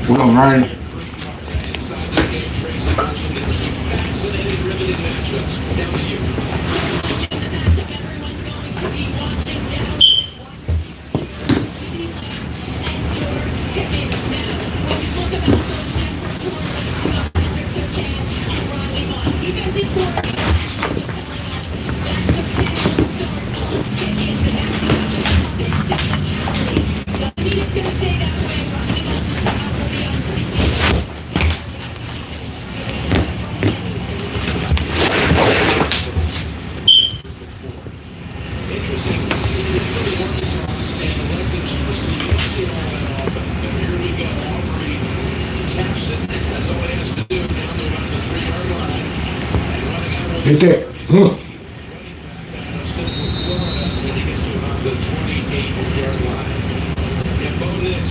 Well, Ryan. Hit that. Huh.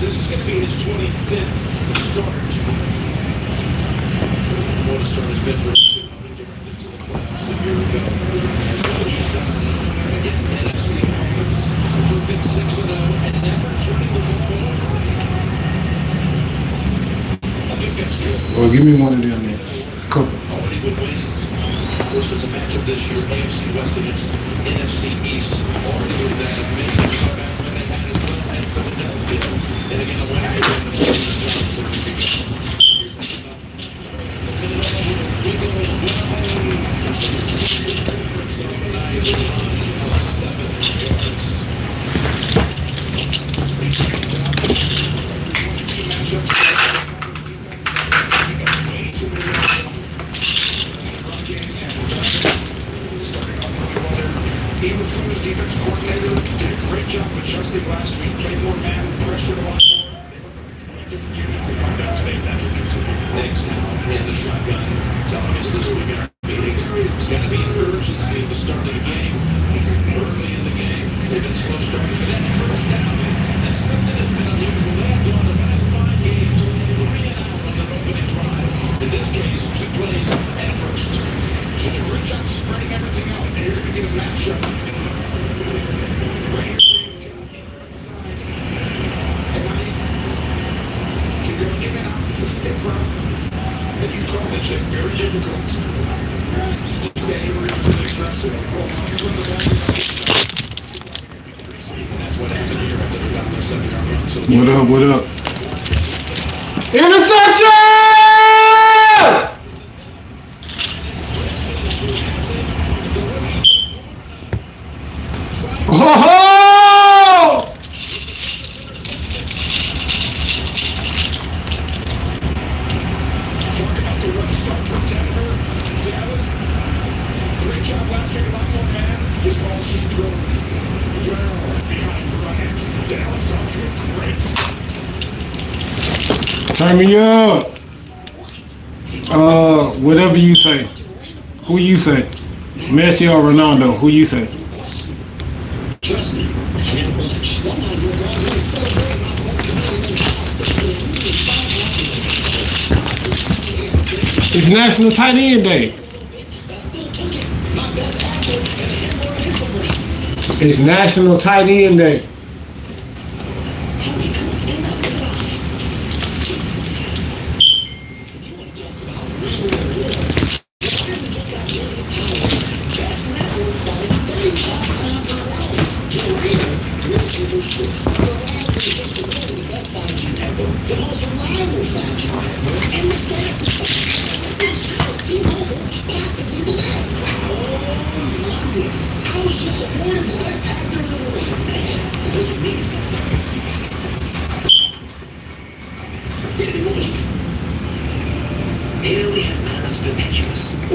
This is going to be his 25th start. What a start has been for him to directed to the playoffs a year ago. He's done against NFC opponents, proving 6-0 and never turning the ball over. I think that's good. Well, give me one of them then. Couple. Already with wins. Of course, it's a matchup this year, AFC West against NFC East. Already with that, maybe come back when they had as well at Philadelphia. And again, the winner is Johnson. Even from his defensive coordinator, did a great job of adjusting last week. Played more man, pressured a lot more. They look like a different unit. We find out today that will continue. Next now, in the shotgun, telling us this week in our meetings, it's going to be an urgency at the start of the game. Early in the game, they've been slow starters, but then first down. That's something that's been unusual. They have gone the last 5 games, 3 and out on their opening drive. In this case, 2 plays and a first. Just a great job spreading everything out. And you're going to get a matchup. Right here, you got inside. And now you can go in and out. It's a stick run. And you call the check very difficult. To say we're really aggressive. Well, if you run the ball, and that's what happened here after they got the 7-yard run. So What up? Interception! Oh! Talk about the rough start for Denver, Dallas. Great job last week, a lot more man. This ball's just thrown well behind Bryant. Dallas off to a great start. Turn me up. Whatever you say. Who you say? Messi or Ronaldo? Who you say? Trust me. It's National Tight End Day. It's National Tight End Day.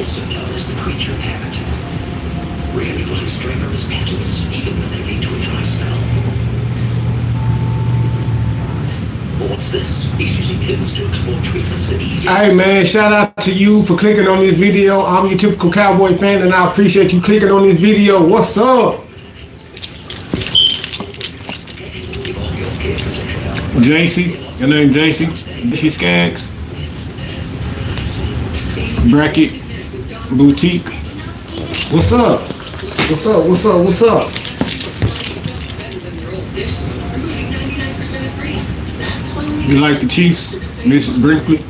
also known as the creature of habit. Rarely will he stray from his patterns, even when they lead to a dry spell. But what's this? He's using hills to explore treatments that he... Hey man, shout out to you for clicking on this video. I'm your typical Cowboy fan, and I appreciate you clicking on this video. What's up? JC, your name JC? JC Skaggs? Bracket Boutique. What's up? What's up? What's up? What's up? You like the Chiefs, Miss Brinkley?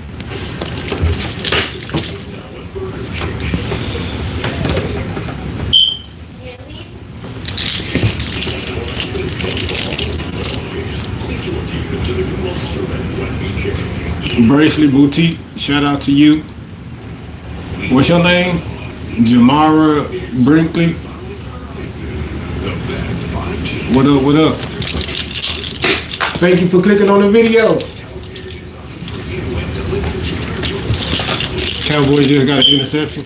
Bracelet Boutique, shout out to you. What's your name? Jamara Brinkley. What up, what up? Thank you for clicking on the video. Cowboys just got an interception.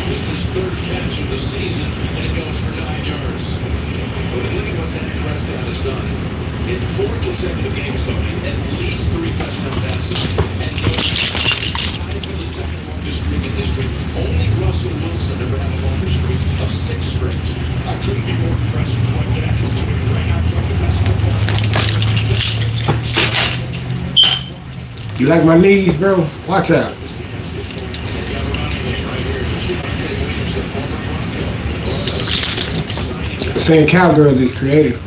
Just his third catch of the season, and it goes for 9 yards. But look at what Dak Prescott has done. In 4 consecutive games, Tony, at least 3 touchdown passes, and tied for the second longest streak in history. Only Russell Wilson ever had a longer streak of 6 straight. I couldn't be more impressed with what Dak is doing right now, playing the best football. You like my knees, bro? Watch out. Saying cowgirls is creative.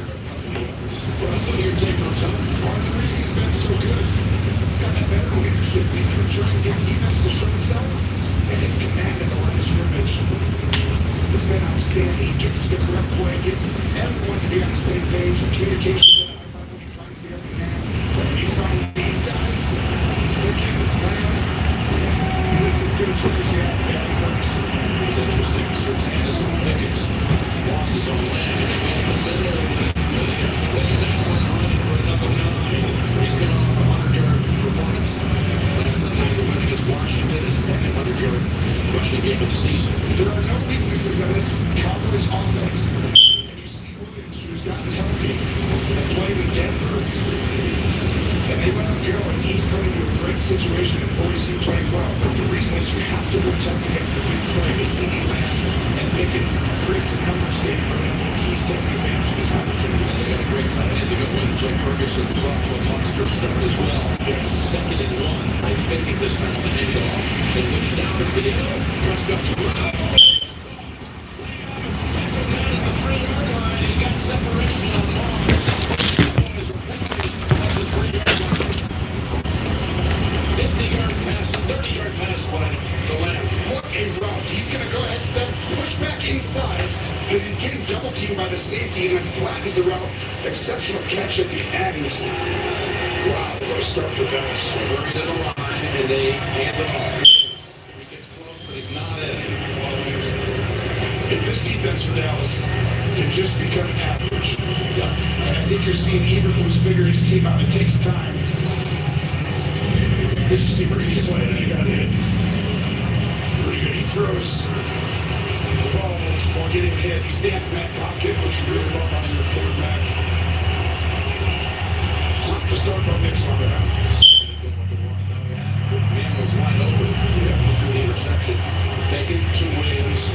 It's been outstanding. He gets to the correct play, gets everyone to be on the same page. Communication that I thought when he finds the upper hand. When you find these guys, this is going to change the atmosphere first. It was interesting. Surtain is on Pickens. Boss is on land, and they go in the middle. Really has a looking at one running for another 9. He's going off a 100-yard performance. Last Sunday, the win against Washington, his second 100-yard rushing game of the season. There are no weaknesses in this Cowboys offense. And you see Williams, who's gotten healthy, that played in Denver. And they let him go, and he's going to a great situation, and Boise playing well. But the reason is you have to protect against the big play. The CD Lamb and Pickens creates a numbers game for him. He's taking advantage of his opportunity. And they got a great tight end to go with. Jake Ferguson was off to a monster start as well. Yes. 2nd and 1. They fake it this time on the handoff. They're looking down the field. Prescott's throw. Tackled down at the 3-yard line. He got separation on Moss. 50-yard pass, 30-yard pass by the Lamb. What a route. He's going to go ahead, step, push back inside as he's getting double teamed by the safety and then flattens the route. Exceptional catch at the end. Wow, what a start for Dallas. Hurry to the line and they hand it off. He gets close, but he's not in. If this defense for Dallas can just become average, and I think you're seeing Eberflus figure his team out. It takes time. This is a pretty good play, and he got hit. Pretty good. He throws the ball while getting hit. He stands in that pocket, which you really love on your quarterback. Something to start by mix on it out. The man was wide open. Through the interception. Fake it to Williams.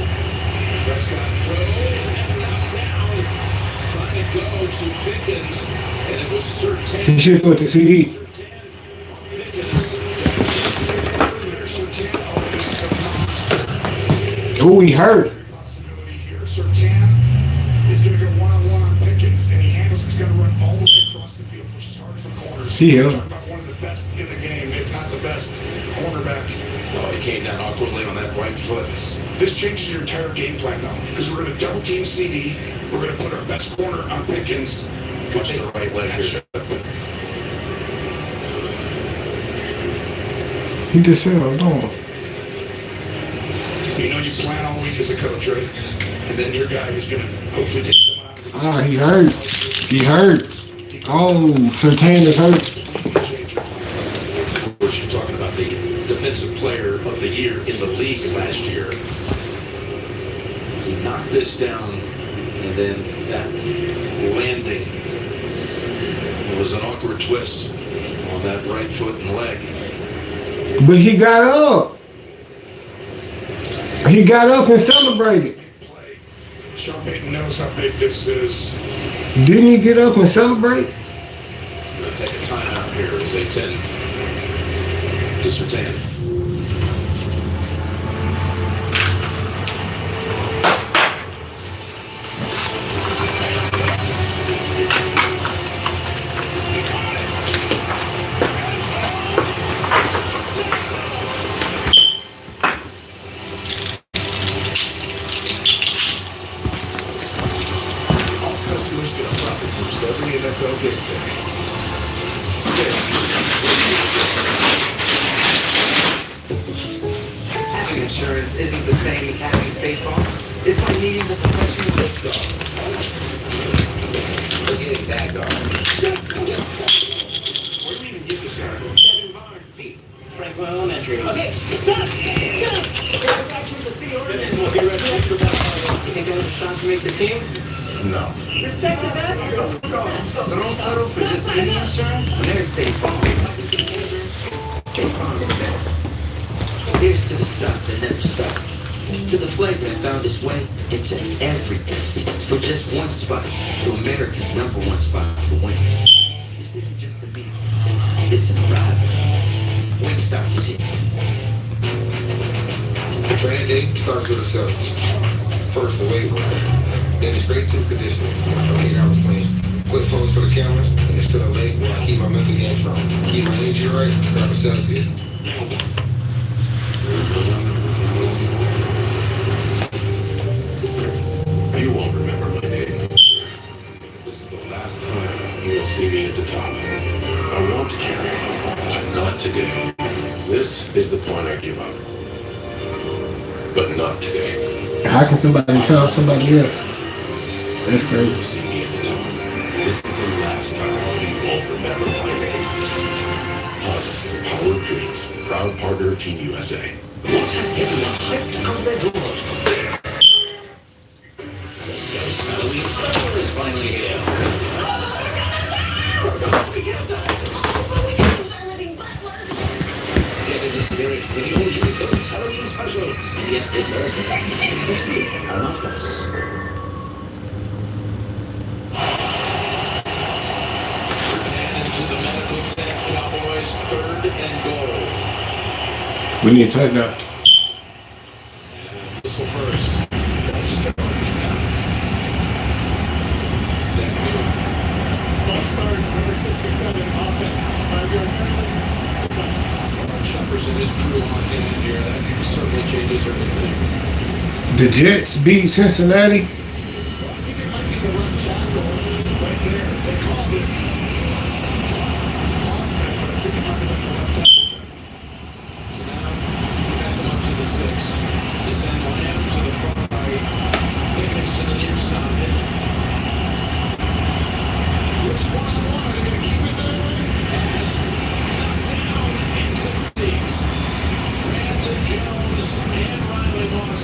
Prescott throws, and it's not down. Trying to go to Pickens, and it was Surtain. You should go with the CD. Oh, he hurt. Surtain is going to go one-on-one on Pickens, and he handles. He's going to run all the way across the field, which is hard for corners. Yeah. Talking about one of the best in the game, if not the best cornerback. Oh, he came down awkwardly on that right foot. This changes your entire game plan, though, because we're going to double team CD. We're going to put our best corner on Pickens. Watch the right leg here. He just said, I'm going. You know you plan all week as a coach, right? And then your guy is going to hopefully take some out of the Ah, he hurt. He hurt. Oh, Sertain is hurt. Of course, you're talking about the defensive player of the year in the league last year. As he knocked this down, and then that landing, it was an awkward twist on that right foot and leg. But he got up. He got up and celebrated. Sean Payton knows how big this is. Didn't he get up and celebrate? Going to take a timeout here as they tend to Sertain. Every NFL game day. Having insurance isn't the same as having State Farm. It's like needing the protection of this dog. We're getting that dog. Where do we even get this guy? Kevin Barnes beat Franklin Elementary. Okay, stop! That's actually the city ordinance. You think there's a shot to make the team? No. Respect the best. So don't settle for just any insurance. When there's State Farm. State Farm is better. Here's to the stuff that never stopped. To the flavor that found its way into everything. For just one spot, to America's #1 spot for winners. This isn't just a meal. It's an arrival. Wingstop is here. The training day starts with assessment. First, the weight room. Then it's straight to conditioning. Okay, that was clean. Quick pose for the cameras, and it's to the leg where I keep my mental game strong. Keep my energy right, grab a Celsius. You won't remember my name. This is the last time you will see me at the top. I want to carry on, but not today. This is the point I give up. But not today. How can somebody tell somebody else? That's You crazy. will see me at the top. This is the last time you won't remember my name. Power of Dreams, proud partner of Team USA. What has everyone hyped out their door? Ghost Halloween special is finally here. Don't forget that. Get in the spirit with the all-new Ghost Halloween special. CBS this Thursday. This year, Paramount Plus. To the medical tent, Cowboys 3rd and goal. We need a touchdown. Whistle first. False start, number 67, offense. 5-yard penalty. Chumpers and his crew on hand here. That certainly changes everything. The Jets beat Cincinnati. I think it might be the left tackle right there. They called it.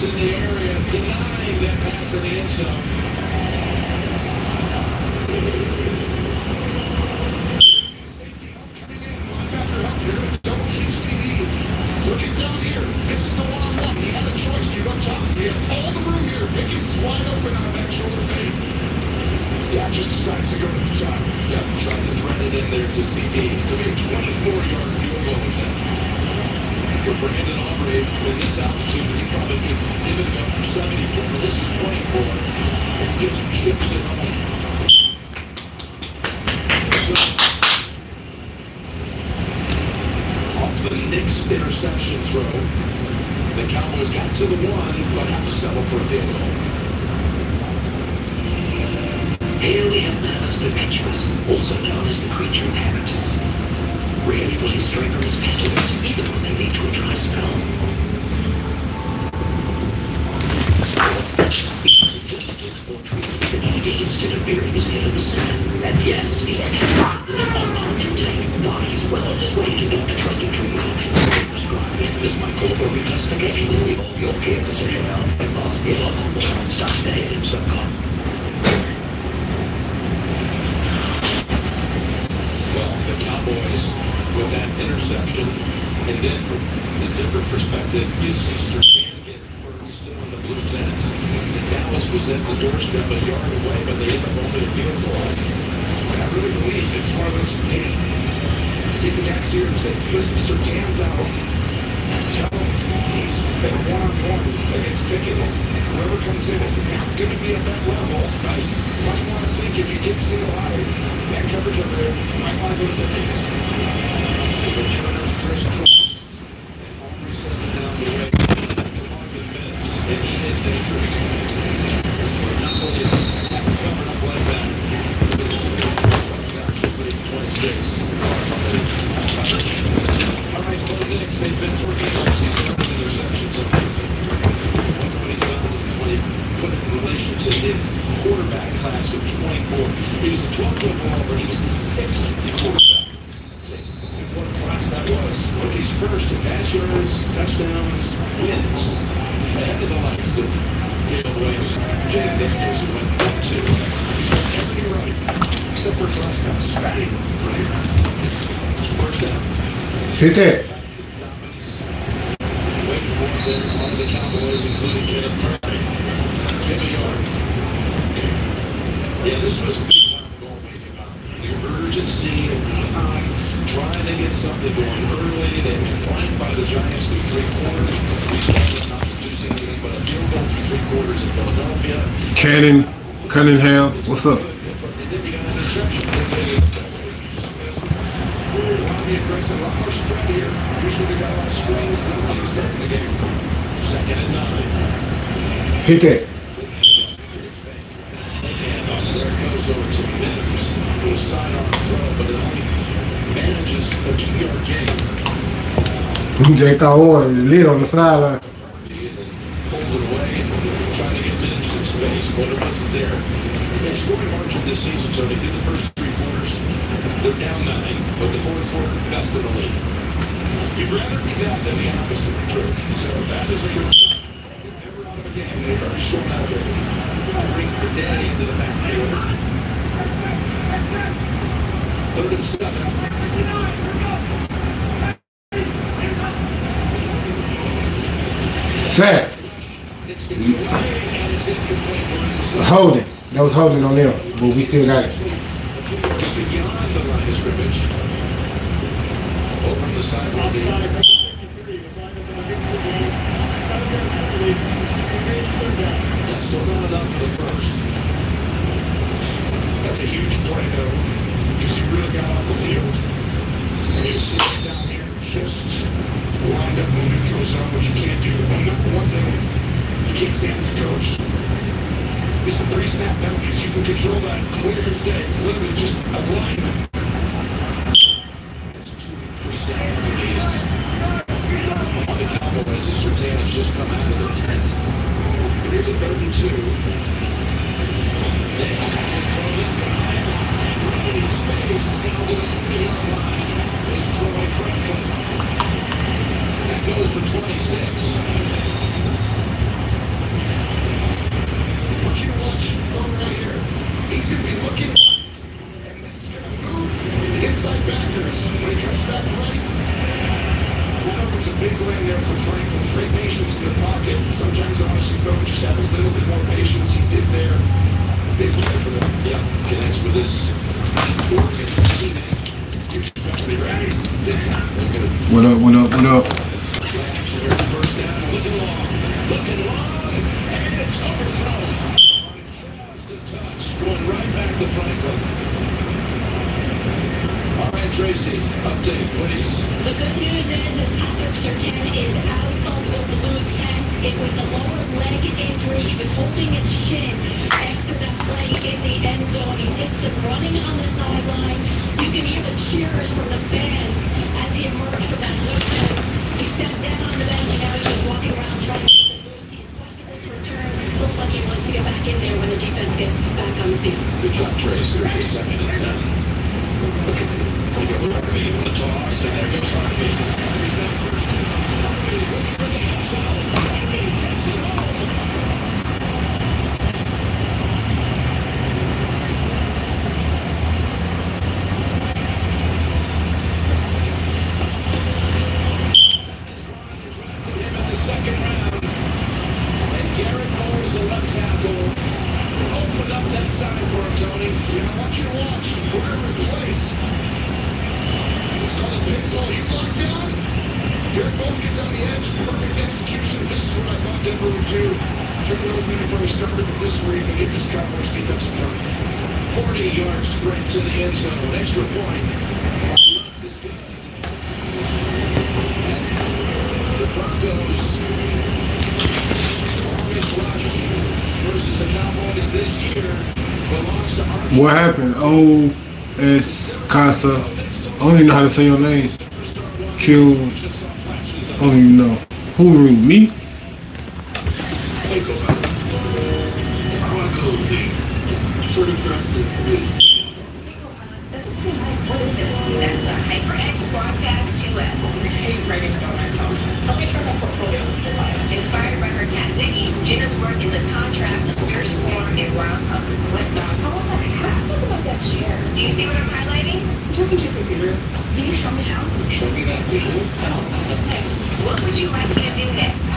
In the area, denying that pass in the end zone. Double team CD. Looking down here. This is the one-on-one. He had a choice, dude, up top. We have all the room here. Pickens is wide open on a back shoulder fade. Yeah, just decides to go to the top. Yeah, trying to thread it in there to CD. It could be a 24-yard field goal attempt. For Brandon Aubrey, in this altitude, he probably could give it up from 74, but this is 24. And just chips it home. So, off the Knicks interception throw. The Cowboys got to the one, but have to settle for a field goal. Here we have Max Perpetuous, also known as the creature of habit. Rarely will he stray from his patterns, even when they lead to a dry spell. Instead of burying his head in the sand. And yes, he's actually on intake. Now he's well on his way to get the trusted treatment options prescribed. This might call for reclassification and involve your care for social health and loss. It wasn't starts to head himself on. Well, the Cowboys with that interception, and then from a different perspective, you see Surtain get firmly still in the blue tent. And Dallas was at the doorstep a yard away, but they end up only a field goal. I really believe it's one of those, hey, get the guys here and say, listen, Surtain's out. Tell him he's been one-on-one against Pickens. Whoever comes in is not going to be at that level. Right. You might want to think if you get single-eyed, that coverage over there, you might want to go to the base. The returner's Chris Cross. And Henry sets it down the way to Marvin Mims. And he is dangerous. For not only covered up like that, complete 26. All right, Bo Nix, they've been 4 games since he's thrown interceptions. Look what he's done when he put it in relation to his quarterback class of 24. He was the 12th overall, but he was the 6th quarterback. What a class that was. Look, he's first in pass yards, touchdowns, wins. Ahead of the likes of Caleb Williams, Jaden Daniels, who went 1-2. He's done everything right, except for his last pass. Right. First down. Hit that. Waiting for it there, one of the Cowboys, including Kenneth Murray. Give a yard. Yeah, this was a big time goal making up. The urgency at the time, trying to get something going early. They've been blanked by the Giants through 3 quarters. We started not producing anything but a field goal through 3 quarters in Philadelphia. Cunningham, what's up? And then you got an interception. We want to be aggressive. A lot more spread here. Usually we got a lot of screens. Nobody starting the game. 2nd and 9. Hit that. And there it goes over to Mims. A little sidearm throw, but it only manages a 2-yard gain. Jay thought his lid on the sideline. And then pulled it away and trying to get Mims in space, but it wasn't there. Their scoring margin this season, Tony, through the first 3 quarters, they're down 9, but the 4th quarter, best in the league. You'd rather be that than the opposite. True. So that is a good sign. You're never out of a game. They've already shown that ability. Bring the daddy into the backfield. 3rd and 7. Sack. It's away, and it's incomplete. Holding. That was holding on them, but we still got it. Beyond the line of scrimmage. Over on the sideline. Outside number 53 was lined up in the mixes line. Got him there penalty. Engaged 3rd down. That's still not enough for the first. That's a huge play, though, because he really got off the field. And you see it down here, just lined up in the neutral zone, which you can't do. One thing you can't stand as a coach is the pre-snap penalties. You can control that clear as day. It's literally just a lineman. Pre-snap penalties on the Cowboys as Surtain has just come out of the tent. It is a 3rd and 2. Next, from this time, running in space down to the 3-yard line is Troy Franklin. That goes for 26. Watch your watch. One right here. He's going to be looking left. And this is going to move the inside backers. When he comes back right, that opens a big lane there for Franklin. Great patience in the pocket. Sometimes I want to see Bo just have a little bit more patience. He did there. Big play for them. Yeah, connects with his Oregon teammate. Be ready. Big time. They're going to What up? action here. First down. Looking long. And it's overthrown. Just a touch. Going right back to Franklin. All right, Tracy, update, please. The good news is Patrick Surtain is out of the blue tent. It was a lower leg injury. He was holding his shin after that play in the end zone. He did some running on the sideline. You can hear the cheers from the fans as he emerged from that blue tent. He sat down on the bench and now he's just walking around trying to keep it loose. He's questionable to return. Looks like he wants to get back in there when the defense gets back on the field. Good job, Tracy. There's your 2nd and 10. We go Harvey for the toss, and there goes Harvey. Harvey's now first. Harvey's looking for the end zone. Harvey takes it home. His Ryan drafted him in the 2nd round. And Garrett Bowles, the left tackle, opened up that side for him, Tony. You know what you want? We're in place. It's called a pinball. You locked down. Garrett Bowles gets on the edge. Perfect execution. This is what I thought Denver would do. Turn the opening before they started, but this is where you can get this Cowboys defense in front. 40-yard sprint to the end zone. Extra point. Lutz is good. The Broncos. Longest rush versus the Cowboys this year belongs to Archie. What happened? O.S. Casa. I don't even know how to say your name. Q. I don't even know. Who ruined me? Sort of dressed as That's a pretty high. What is it? That's a HyperX Broadcast 2S. I hate writing about myself. Help me try my portfolio. Inspired by her cat Ziggy, Jenna's work is a contrast of sturdy form and round color. With that, How about that? Let's talk about that chair. do you see what I'm highlighting? I'm talking to your computer. Can you show me how? Show me that visual. Oh, that's nice. What would you like me to do next?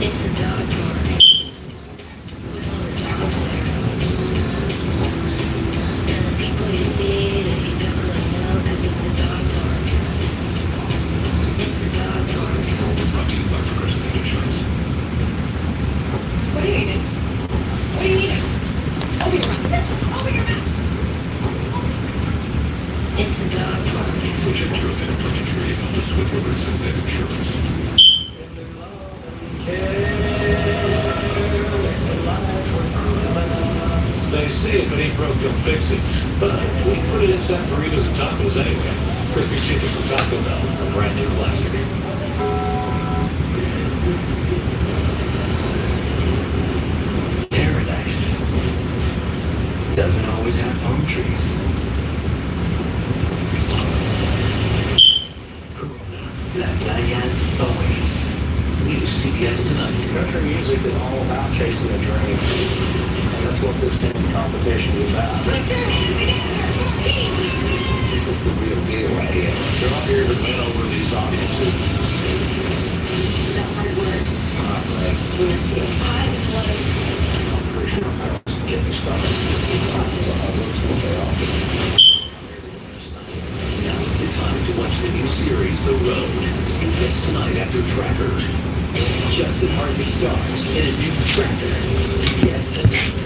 It's a dog park with all the dogs there. And the people you see that you don't really know because it's a dog park. It's a dog park. brought to you by Progressive Insurance. What are you eating? What are you eating? Open your mouth. Open your mouth. It's a dog park. Protect your pet from injury and illness with Progressive Pet Insurance. They say if it ain't broke, don't fix it. But we put it inside burritos and tacos anyway. Crispy chicken from Taco Bell, a brand new classic. Paradise doesn't always have palm trees. Corona, La Playa awaits. New CBS Tonight. Country music is all about chasing a dream. And that's what this team competition is about. This is the real deal right here. They're not here to win over these audiences. That hard work. When I see a pie with blood. I'm pretty sure I'll get me started. Now is the time to watch the new series, The Road. CBS Tonight after Tracker. Justin Harvey stars in a new Tracker. CBS Tonight.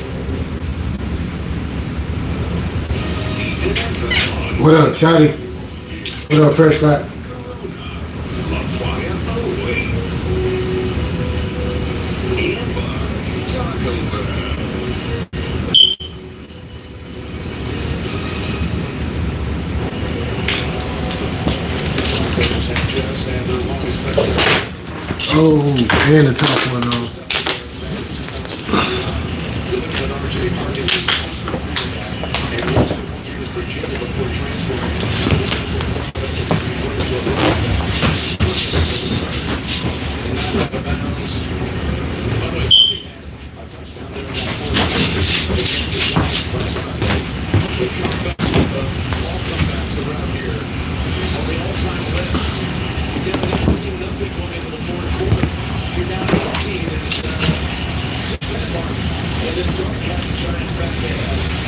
What up, Shotty? What up, Prescott? LaPlaya awaits. And by Taco Bell. Sanchez and their longest touchdown. Oh, and the top one though. You look at RJ Harden, who's also a and he also 1 year with Virginia before transferring to around here on the all-time list. You're down 18, nothing going into the fourth quarter. You're down 18 as mark. And then Dark has the Giants back in.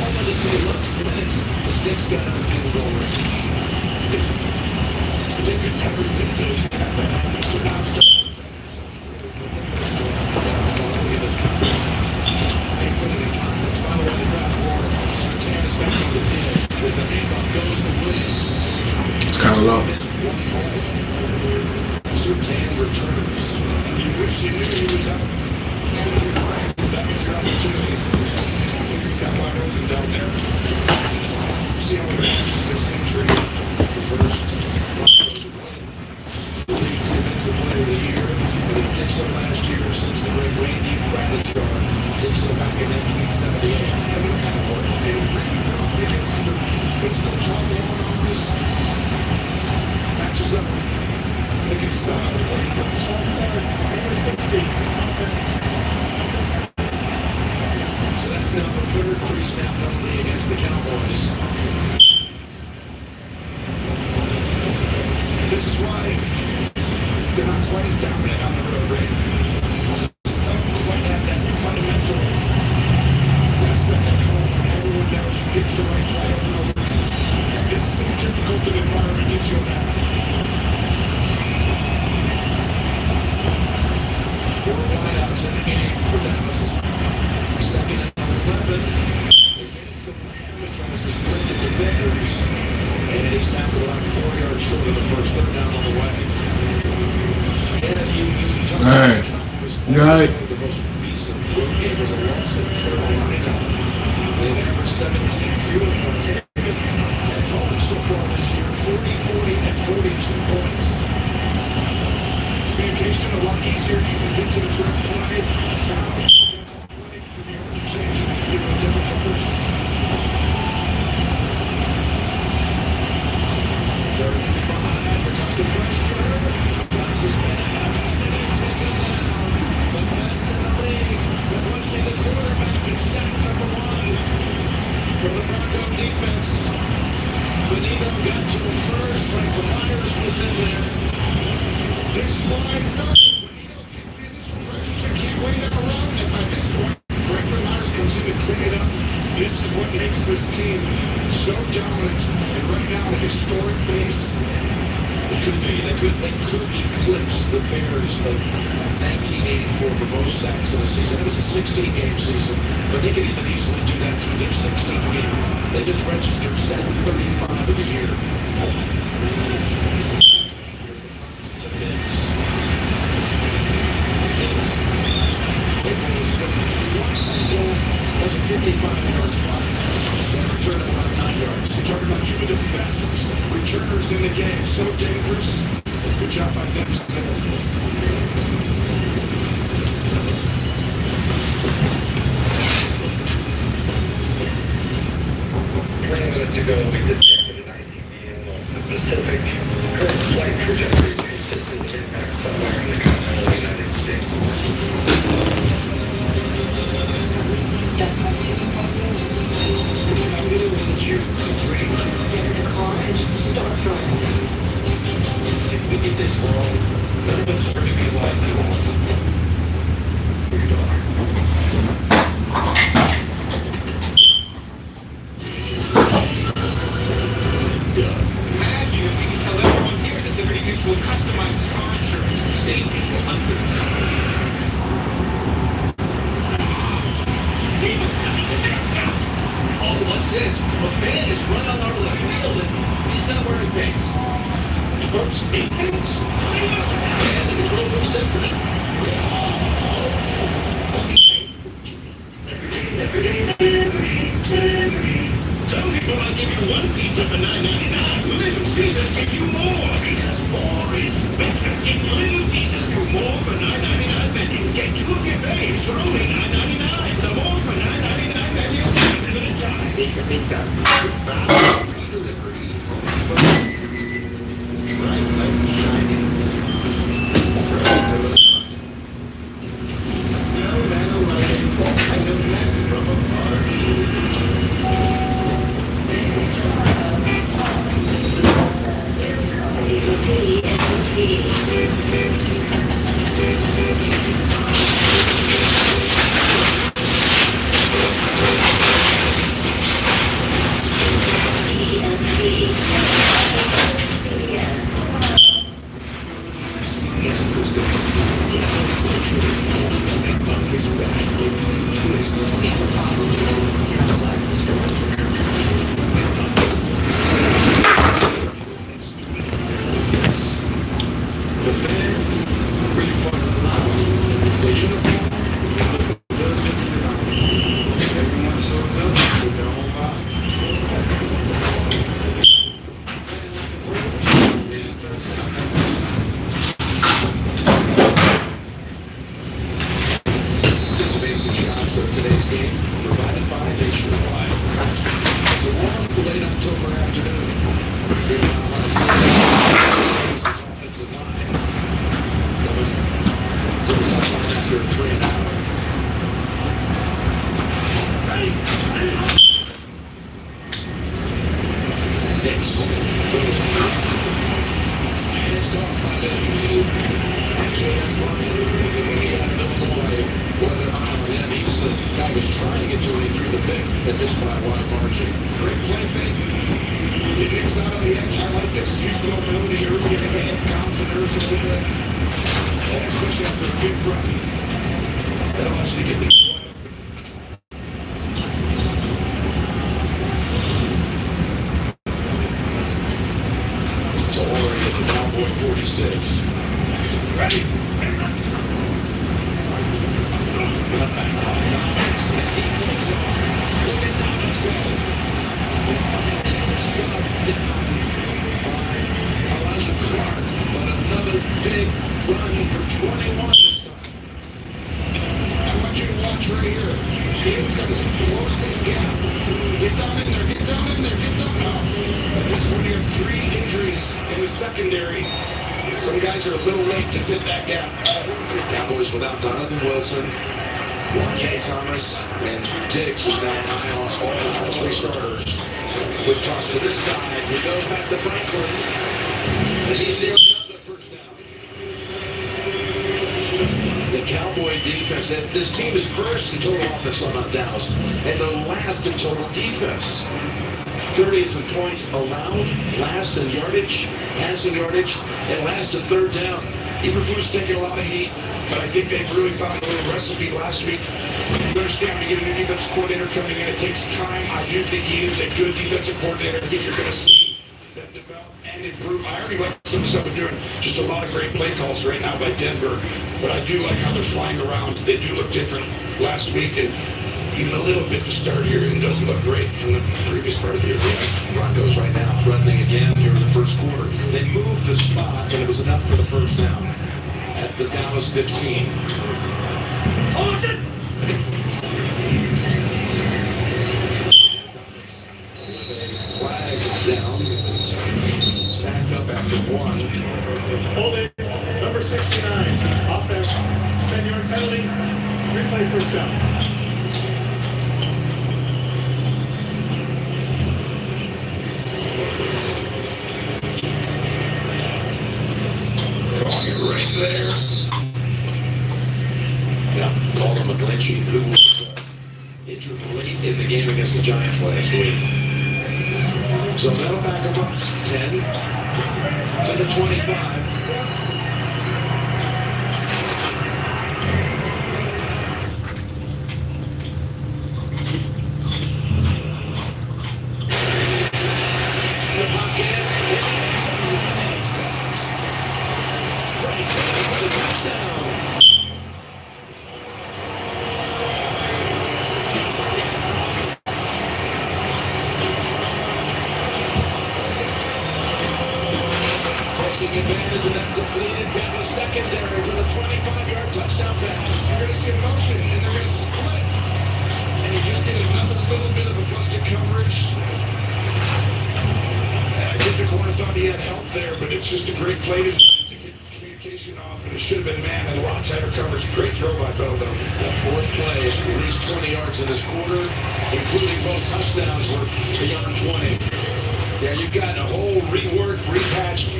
All of this city looks minutes. The Knicks got out of field goal range. They could never think to Mr. Constant. Put it in context, by the way, the crowd's roaring. Surtain is back on the field. As the handoff goes to Williams. It's kind of low. Surtain returns. You wish you knew he was out. That was your opportunity. It's got wide open down there. See how he matches this injury. The first league's defensive player of the year. But he did so last year since the great Randy Gradishar did so back in 1978. And the power and range against the physical top arms matches up. Look at style. Number 60. So that's now the third pre-snap penalty against the Cowboys. This is why they're not quite as dominant on the road, right? Don't quite have that fundamental aspect at home when everyone knows you get to the right play over and over again. And this is as difficult an environment as you'll have. 4 wideouts in the game for Dallas. Second and 11. They're getting to Lamb, who tries to split the defenders. And he's tackled about 4 yards short of the first third down on the way. And you talk Alright. You alright? the most recent road game was a loss in Carolina. They've averaged 17 fewer points at home so far this year. 40, 40, and 42 points. Communication a lot easier. You can get to the correct play. Now, change it. Give it a different coverage. 35. Here comes the pressure. Tries to spin it out. And they take it down. The best in the league. But rushing the quarterback in sack number 1 from the Bronco defense. Benito got to him first. Franklin Myers was in there. This is why it started. Benito gets the initial pressure. Can't wait that around. And by this point, Franklin Myers comes in to clean it up. This is what makes this team so dominant. And right now, a historic base. It could be. They could eclipse the Bears of 1984 for most sacks in a season. It was a 16-game season, but they could even easily do that through their 16th game. They just registered 735 of the year. That's a 55-yard clock. They return at about 9 yards. You're talking about two of the best returners in the game. So dangerous. Good job by them. Minutes ago, we detected an ICBM of the Pacific. Current flight trajectory is consistent with impact somewhere in the continental United States. I really want you to bring Get in the car and just start driving. If we get this wrong, none of us are going to be alive tomorrow. For your daughter. Imagine if we could tell everyone here that Liberty Mutual customizes car insurance and save people hundreds. Oh, what's this? A fan is running on out of the field and he's not wearing pants. He burns pants. And the control room sensitive. Some people might give you one pizza for $9.99. Little Caesars gives you more because more is better. Get Little Caesars do more for $9.99 menu. Get 2 of your faves for only $9.99. The more for $9.99 menu for a limited time. Pizza, pizza. Free delivery. Bright lights shining. Free delivery. So that lighting and the best from a party. December afternoon. Meanwhile, on his offensive line coming to the sideline after a 3-and-out. Hicks throws and it's caught by Davis. Actually, that's Barney. Looking at Illinois, whether on him, he was the guy who was trying to get to it. He threw the pick and missed by a wide margin. Great play fake. Get inside on the edge. I like this. Use the mobility early in the game. Calms the nerves a little bit. And especially after a big run. That'll actually get me. So already at the Cowboy 46. Ready? Big run for 21 this time. I want you to watch right here. He's got to close this gap. Get down in there. Get down in there. Get down now. And this is when you have 3 injuries in the secondary. Some guys are a little late to fit that gap. Cowboys without Donovan Wilson, Wanye Thomas, and Diggs was now high on all 3 starters. Quick toss to this side. He goes back to Franklin. And he's near another first down. The Cowboy defense, this team is first in total offense on downs, and the last in total defense. 30th in points allowed, last in yardage, passing yardage, and last in third down. Eberflus taking a lot of heat, but I think they've really found a little recipe last week. You understand when you get a new defensive coordinator coming in, it takes time. I do think he is a good defensive coordinator. I think you're going to see them develop and improve. I already like some stuff they're doing. Just a lot of great play calls right now by Denver. But I do like how they're flying around. They do look different last week, and even a little bit to start here, and doesn't look great from the previous part of the year. Broncos right now threatening again here in the first quarter. They moved the spot, and it was enough for the first down at the Dallas 15. Hold it! With a flag down, stacked up after 1. Holding. Number 69. Offense. 10-yard penalty. Replay first down. Calling it right there. Yeah, called him McGlinchey, who was injured late in the game against the Giants last week. So that'll back him up 10 to the 25. Taking advantage of that depleted Dallas secondary for the 25-yard touchdown pass. You're going to see a motion, and they're going to split. And you just get another little bit of a busted coverage. And I think the corner thought he had help there, but it's just a great play design to get communication off, and it should have been man and a lot tighter coverage. Great throw by Beldo. The fourth play, at least 20 yards in this quarter, including both touchdowns were beyond 20. Yeah, you've got a whole reworked, repatched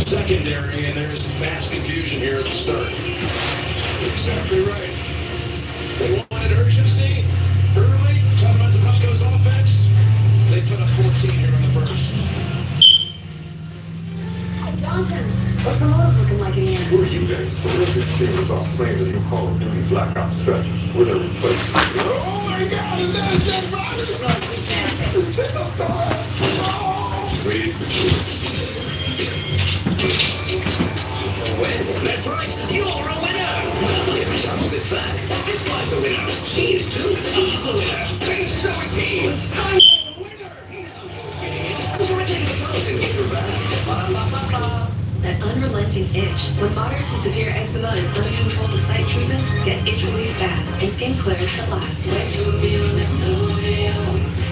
secondary, and there's mass confusion here at the start. Exactly right. They wanted urgency early. Talking about the Broncos offense. They put up 14 here in the first. Johnson, what's the motive looking like in here? Who are you guys? What is this series off playing the new Call of Duty Black Ops 7? We're the replacement. Oh my God, is that Jack Rogers? Is this a thought? Waiting for you. That's right, you're a winner! Well, if McDonald's is back, this guy's a winner. She is too. He's a winner. And so is he. I'm a winner! Getting it? Go directly to McDonald's and get your badge. That unrelenting itch. When moderate to severe eczema is uncontrolled despite treatment, get itch relief fast and skin clearance that lasts.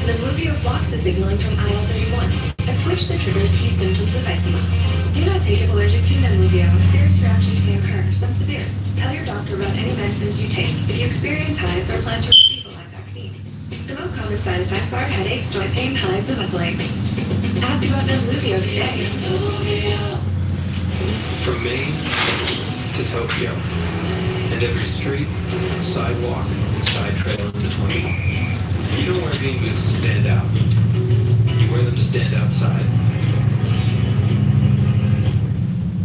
Nemluvio blocks the signaling from IL-31. A switch that triggers key symptoms of eczema. Do not take if allergic to Nemluvio. Serious reactions may occur, some severe. Tell your doctor about any medicines you take if you experience hives or plan to receive a live vaccine. The most common side effects are headache, joint pain, hives, and muscle aches. Ask about Nemluvio today. From Maine to Tokyo, and every street, sidewalk, and side trail in between. You don't wear jean boots to stand out. You wear them to stand outside.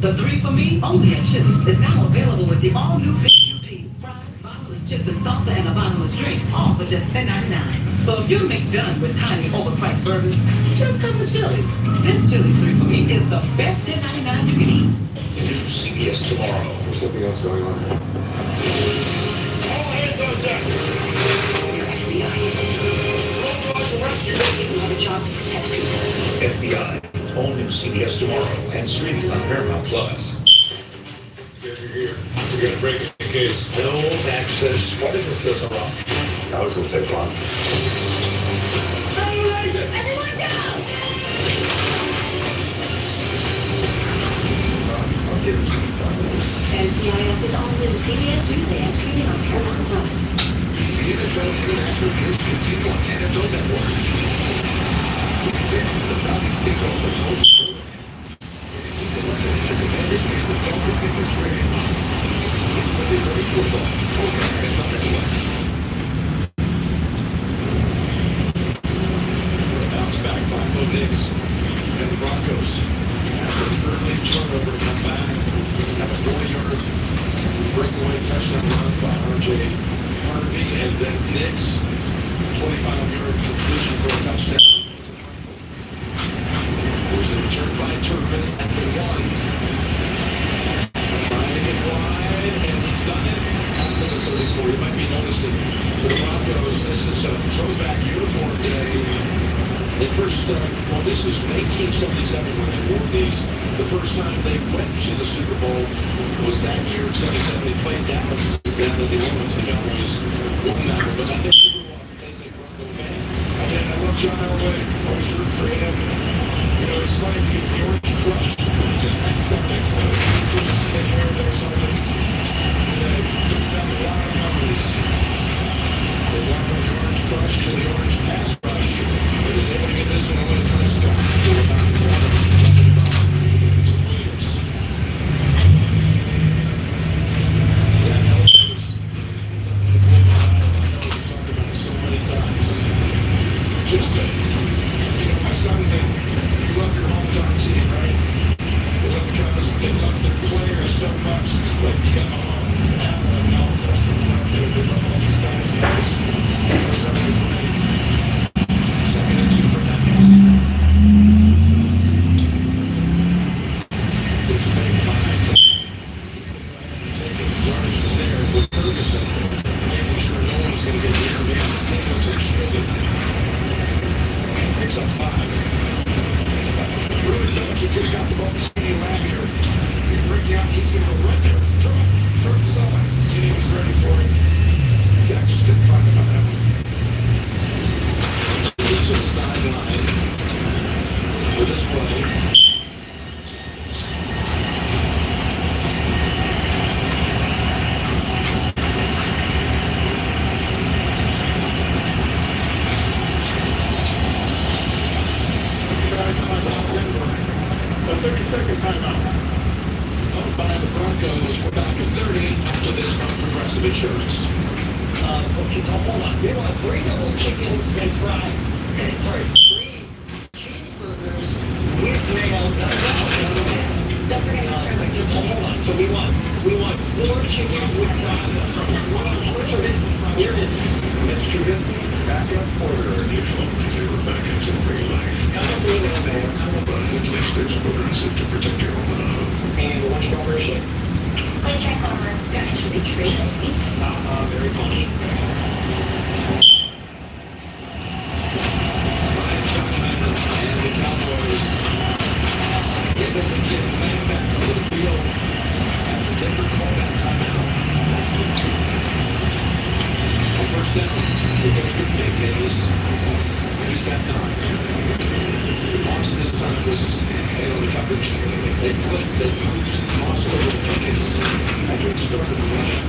The 3 for Me only at Chili's is now available with the all-new VQP, fries, bottomless chips and salsa, and a bottomless drink, all for just $10.99. So if you're McDone with tiny overpriced burgers, just come to Chili's. This Chili's 3 for Me is the best $10.99 you can eat. New CBS tomorrow. There's something else going on. All hands on deck. FBI. All new CBS tomorrow and streaming on Paramount Plus. You're here. We got to break the case. No access. Why does this feel so wrong? I was going to say fun. Everyone down! I'll give it some fun. NCIS's all-new CBS Tuesday and streaming on Paramount Plus. The NFL International Games continue on NFL Network. The Falcons take on the Colts. The Commanders face the Dolphins in the trade. It's Sunday Night Football over NFL Network. Bounce back by Bo Nix and the Broncos. After the early turnover, come back. Have a 40-yard breakaway touchdown run by R.J. Harvey, and then Nix, 25-yard completion for a touchdown. There's a return by Turpin at the 1. Trying to get wide, and he's done it. Out to the 34. You might be noticing for the Broncos, this is a throwback uniform day. The first, this is 1977 when they wore these. The first time they went to the Super Bowl was that year in 77. They played Dallas down in New Orleans. The Cowboys won that one. But I think you grew up as a Bronco fan. I love John Elway. Always root for him. You know, it's funny because the Orange Crush just meant something. So you can see it here. There's on this today. There's got a lot of memories. They went from the Orange Crush to the Orange Pass Rush. But is able to get this one away from the sky. It bounces out of my son said, you love your hometown team, right? They love the Cowboys, they love their players so much. It's like you got Mahomes, Allen, and all the rest of us out there. They love all these guys. There's something for me. Second and 2 for Dennis. It's fake behind. Taking yards was there with Ferguson, making sure no one's going to get near him. Singleton shielded. Picks up 5. Really felt like he could have got the ball to CD Lamb here. He's breaking out, he's going to go right there. Throw it to someone. CD was ready for it. Dak just couldn't find him on that one. To the sideline for this play. A 30-second timeout. Up by the Broncos. We're back at 30 after this from Progressive Insurance. Okay, so hold on. We want 3 double chickens and fries. Sorry, 3 cheeseburgers with mayo. Don't forget to Hold on. So we want 4 chickens with fries. What Trubisky? Here it is. Mitch Trubisky, backup quarter. Usual favorite backups in real life. Come up with it, man. But at least there's Progressive to protect your home and autos. And 1 strawberry shake. Guys, really crazy. Very funny. Ryan Schottenheimer and the Cowboys get the 5th man back onto the field after Denver called that timeout. On first down, it goes to Big Davis. He's surface and on the coverage. They flipped, they moved, lost over the Pickens after it started running.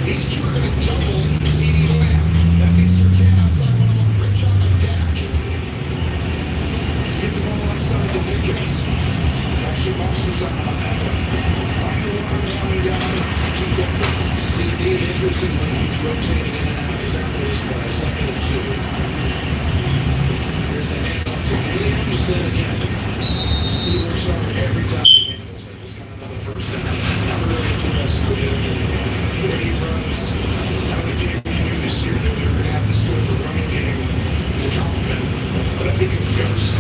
These two are going to double CD Lamb. That means they're 10 outside one of them. Great job of Dak. To get the ball outside the Pickens. Actually, Monsters on that one. Find the one coming down. CD, interestingly, keeps rotating in and out. He's out there by a second and 2. Here's the handoff to Williams again. He works hard every time he handles it. He's got another first down. I'm really impressed with him. When he runs, now the game we knew this year that we were going to have this good of a running game to complement. But I think it goes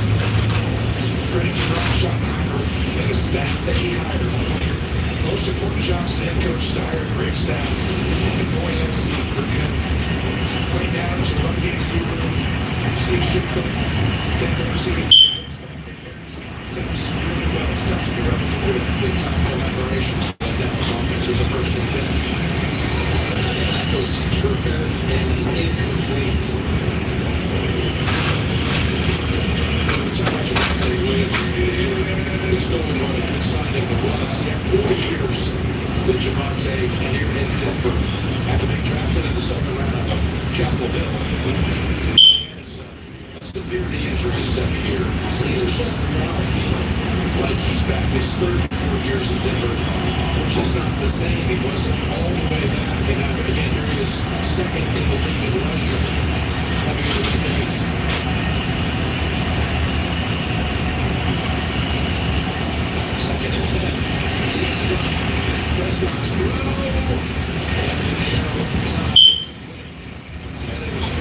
credit to Rob Schottenheimer and the staff that he hired. Most important job as head coach is to hire a great staff. And boy, that's Clay Downs, a run game guru, Steve Shipko, Dan Dorsey. Concepts really well. It's tough to figure out what to do. Big time collaboration. Dallas offense is a first and 10. That goes to Turner and is incomplete. It's going on a good signing the was. He had 4 years to Javante and here in Denver after being drafted in the second round of Chapel Hill. A severe knee injury his second year. So he's just now feeling like he's back his third and fourth years in Denver, which is not the same. He wasn't all the way back. And now, again, here he is, second in the league in rushing, coming into the games. Second and 10. Deep drop. Prescott's throw. That's an arrow over the top.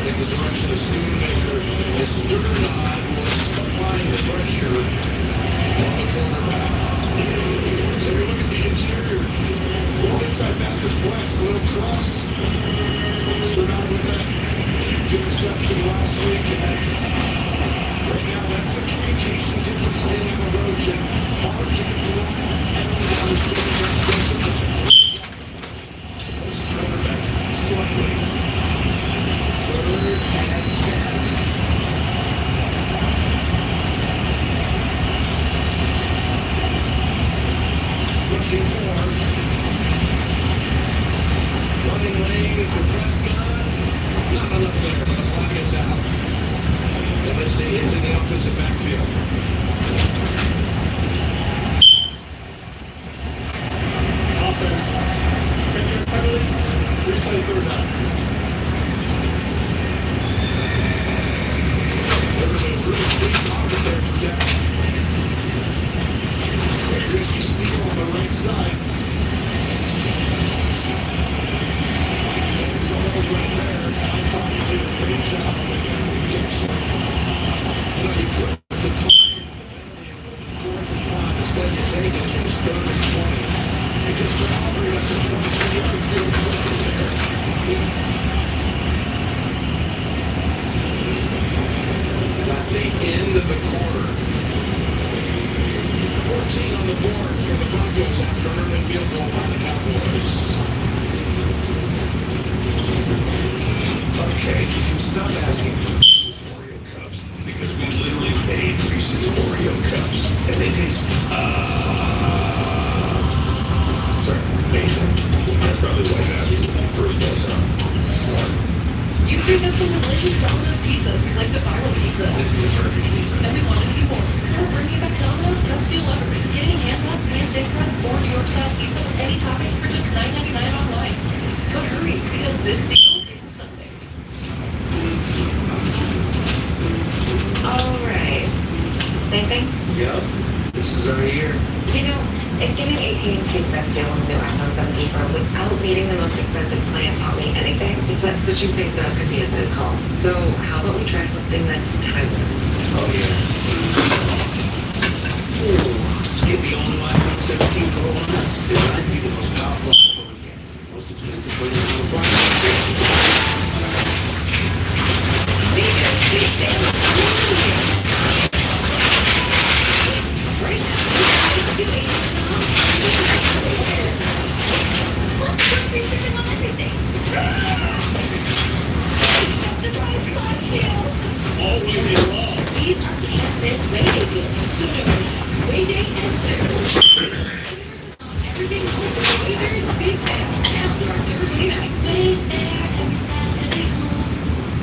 In the direction of Schoonmaker. As Sternod was applying the pressure on the cornerback. So we look at the interior. Little inside backers blitz, a little cross. Sternod with that huge interception last week. And right now, that's the communication difference in the erosion. Hard to get the line. And we understand against Joseph. Those cornerbacks slightly. Third and 10. Rushing forward. Running lane for Prescott. Not enough there, but a flag is out. And they say it's in the offensive backfield. Offense. Figure penalty. Replay third down. There was a really big pocket there for Dak. Quick risky steal on the right side. There's all right there. I thought he did a great job with his injection. You know, you could decline fourth and 5 instead you take it. It was third and 20. Because for Aubrey, that's a 22-yard field goal from there. At the end of the quarter. 14 on the board for the Broncos after an early field goal by the Cowboys. Okay, you can stop asking for Reese's Oreo cups because we literally made Reese's Oreo cups and they taste sorry, amazing. That's probably why I asked you in the first place, huh? Smart. You picked up some delicious Domino's pizzas, like the viral pizza. This is the perfect pizza. And we want to see more. So we're bringing back Domino's Best Deal Ever. Getting hand-tossed pan thick crust or New York style pizza with any toppings for just $9.99 online. But hurry, because this deal is Sunday. All right. Same thing? Yep. This is our year. You know, if getting AT&T's best deal on the new iPhone 17 Pro without needing the most expensive plan taught me anything, it's that switching things up could be a good call. So how about we try something that's timeless? Oh, yeah. Get the all-new iPhone 17 Pro on us. Designed to be the most powerful iPhone yet. Most expensive plan in the All winning wrong. These are Everything home for Wayfair's Big Sale. Now through October 29th.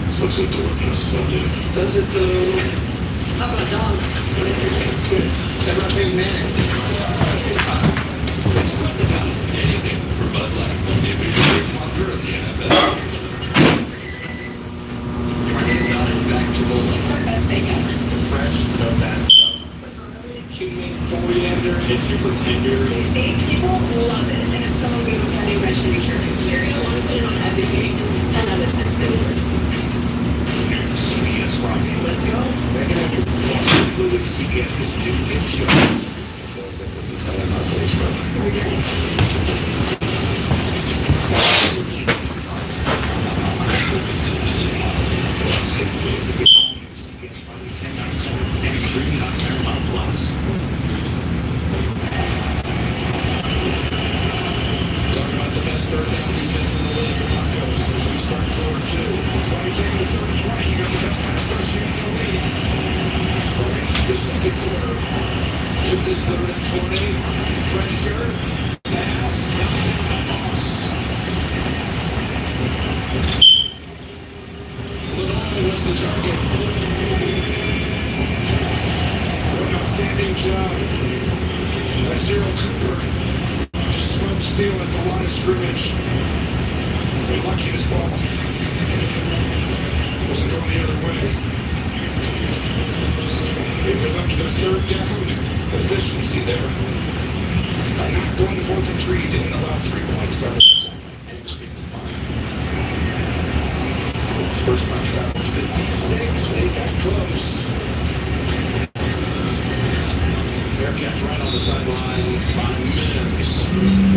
This looks adorable, does it though? How about dogs? Everything man. It's not about anything for Bud Light, the official beer sponsor of the NFL. Carne is back to rolling. It's our best steak ever. Fresh, the best stuff. Cumin, coriander, it's super tender. Steak, people love it, and it's so good with any red chili church. You're gonna want to put it on everything. It's 10 out of 10 flavor. CBS Friday. Let's go. Make an entry. Louis CBS's new hit show. Let's get this inside my place, bro. CBS Friday 10/97 and streaming on Paramount Plus. Talking about the best third down defense in the league, the Broncos, as we start quarter 2. 2010 to 30-20, you got the best pass rush in the league. Starting the second quarter. With this third and 20, pressure, pass, knocked in by Moss. Lenore was the target. An outstanding job by Cyril Cooper. Just smoke steal at the line of scrimmage. They're lucky this ball wasn't going the other way. They live up to their third down efficiency there. By not going 4th and 3, didn't allow 3 points by the first round shot was 56. They got close. Bearcats right on the sideline by Mims.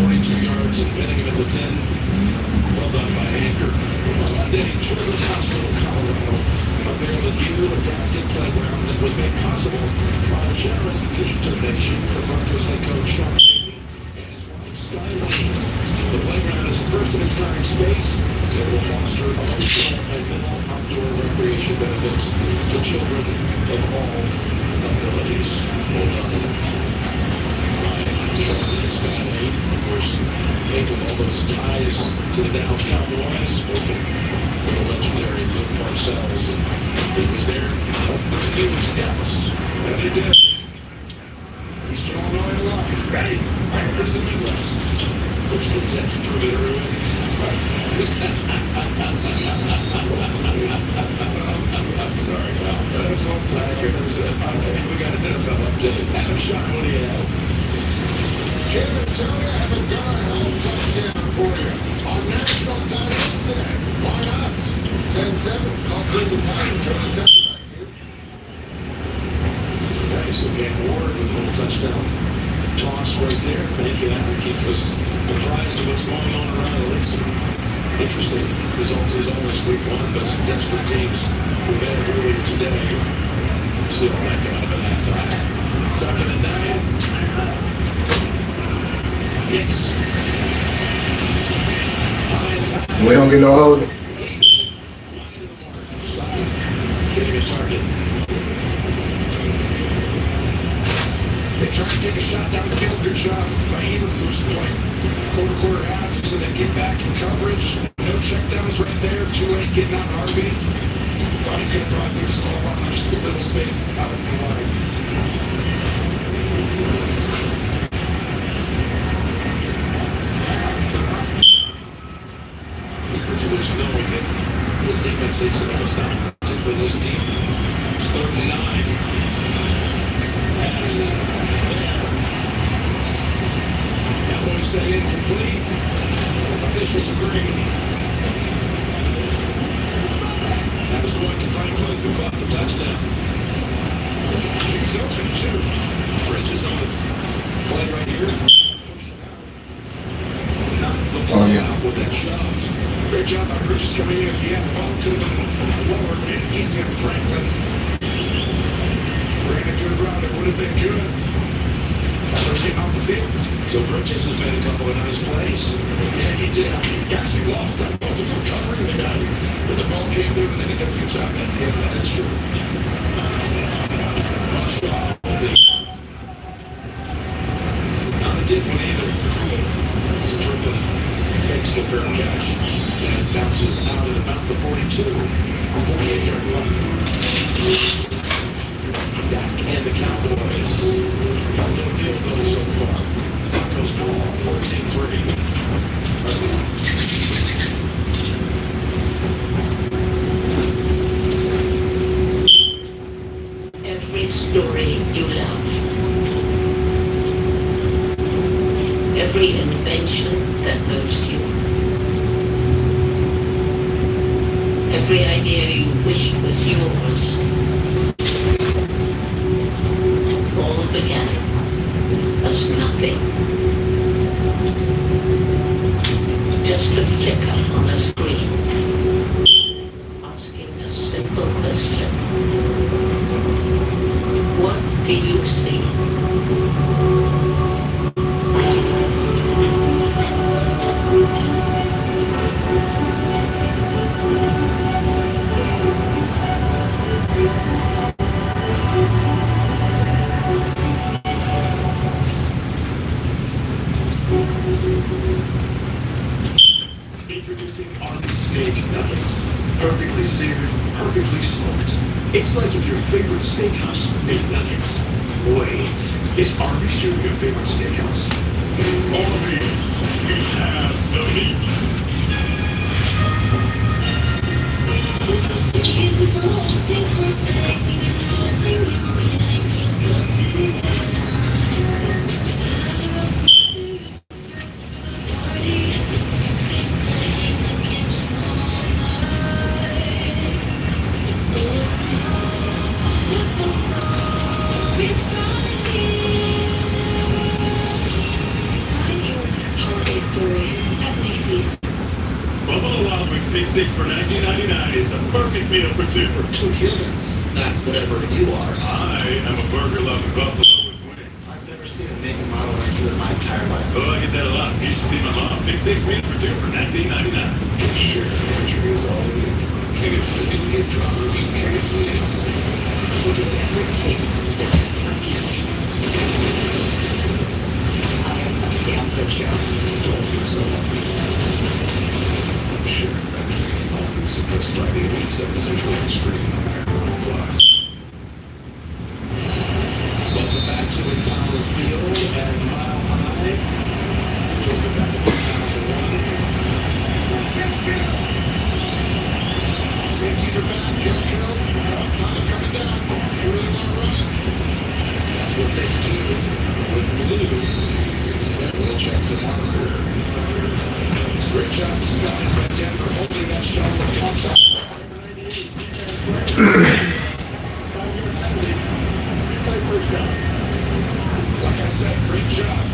42 yards and pinning him at the 10. Well done by Anchor. On Monday, Children's Hospital, Colorado unveiled a new adapted playground that was made possible by a generous gift donation from Broncos head coach Sean Davey and his wife Skyline. The playground is the first of its kind space that will foster emotional and mental outdoor recreation benefits to children of all abilities. Well done by Sean and his family. Of course, making all those ties to the Dallas Cowboys, working for the legendary Bill Parcells, and he was there. Brand new to Dallas, and he did. East Illinois alive, ready, right over to the Midwest. Push the tech through the room. I'm sorry, well, that's one flag. We got an NFL update. Adam Shaw, what do you have? Kevin and Tony, I have a gun home touchdown for you on national television today. Why not? 10-7. Call through the time and turn the center back here. Nice. Again, Ward with a little touchdown toss right there. Thank you, Adam. Keep us apprised of what's going on around the league. Some interesting results as always week 1, but some desperate teams we had earlier today. See all that coming up at halftime. 2nd and 9. Knicks. We don't get no holding. Getting a target. They try to take a shot down the field. Good job by Eberflus playing quarter half, so they get back in coverage. No checkdowns right there. Too late getting out Harvey. Thought he could have brought this all on. Just a little safe out of the line. Eberflus knowing that his defense takes it on a stop, particularly this deep. It's 3rd and 9. Pass there. Cowboys say incomplete. Officials agree. That was going to Franklin, who caught the touchdown. He's open too. Bridges on the play right here. Not the play out with that shove. Great job by Bridges coming in at the end. The ball could have been lower, made it easy on Franklin. Ran a good route. It would have been good. First getting off the field. So Bridges has made a couple of nice plays. Yeah, he did. He actually lost that ball for covering the guy. But the ball came to him, and then he does a good job at the end. That's true. Shaw, And the Cowboys got no field goal so far. Broncos ball, 14-3. Every story you love, every invention that moves you, every idea you wished was yours, all began as nothing. Just a flicker on a screen, asking a simple question. What do you see? Introducing Arby's Steak Nuggets. Perfectly seared, perfectly smoked. It's like if your favorite steakhouse made nuggets. Wait, is Arby's your favorite steakhouse? Arby's, we have the meat. Buffalo Wild Wings Big Six for $19.99 is the perfect meal for two. For two humans, not whatever you are. I am a burger-loving buffalo with wings. I've never seen a naked model like you in my entire life. Oh, I get that a lot. You should see my mom. Big Six meal for two for $19.99. Sure, country is all we need. And it's the new hit drama we can't miss. Look at that big taste. Damn good show. Don't be so Sheriff Country, all new suppressed Friday at 8, 7 Central and streaming on Paramount Plus. Welcome back to Empower Field at Mile High. Welcome back to 2001. Safeties are back, kill. Not coming down. You really want to run? That's what they do. With blue. And we'll check the marker. Great job, Scotty's by Denver, holding that shot that comes out. Like I said, great job.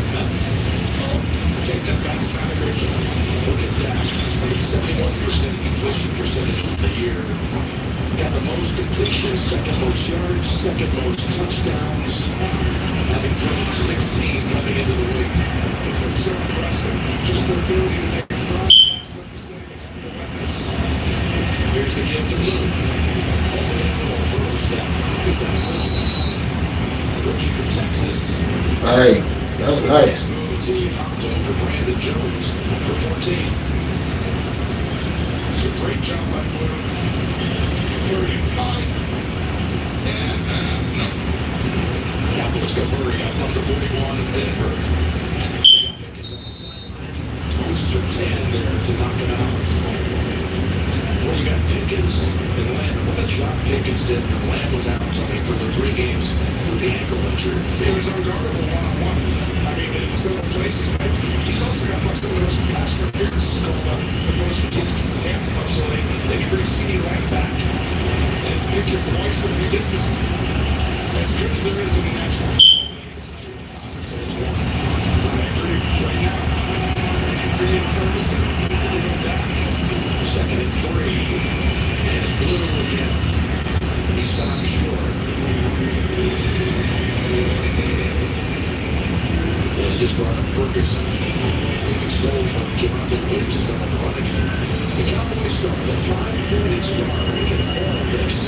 Oh, take that back, not a great job. Look at that, 71% completion percentage of the year. Got the most completions, second most yards, second most touchdowns. Having thrown 16 coming into the week. It's so impressive. Just their ability to make here's the gift to Blue. All the way to the first step. Is that a first step? Rookie from Texas. Hey, that was nice. He hopped over Brandon Jones for 14. It's a great job by Blue. 39. And no. Cowboys go hurry up from the 41 in Denver. Sertan there to knock him out. Well, you got Pickens and Lamb. What a job Pickens did when Lamb was out, for the 3 games with the ankle injury. He was unguardable one-on-one. I mean, in several places. He's also got like some of those pass interferences going up. The most keeps his hands up, so they can bring CD Lamb back. And it's pick your poison. I mean, this is as good as there is in the national. So it's one. I agree right now. Ferguson, second and 3, and it's Blue again. He stopped short. Yeah, they just brought up Ferguson. Moving slowly up. Javonte Williams has done the run again. The Cowboys star, the 5-pointed star, making all of this.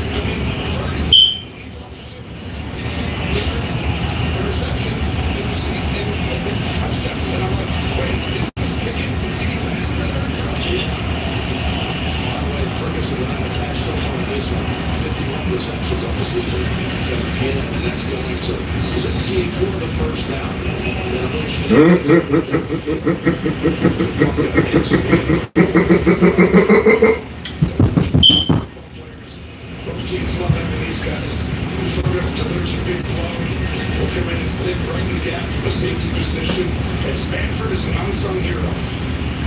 Interceptions, and touchdowns, and I'm like, wait, is Pickens and CD Lamb better? Yeah. By the way, Ferguson without a catch so far in this one. 51 receptions on the season. Coming in And that's going to Lipke for the first down. Both teams love having these guys. Throw it up till there's a big blow. We'll come in and stay right in the gap from a safety position. And Spanford is an unsung hero.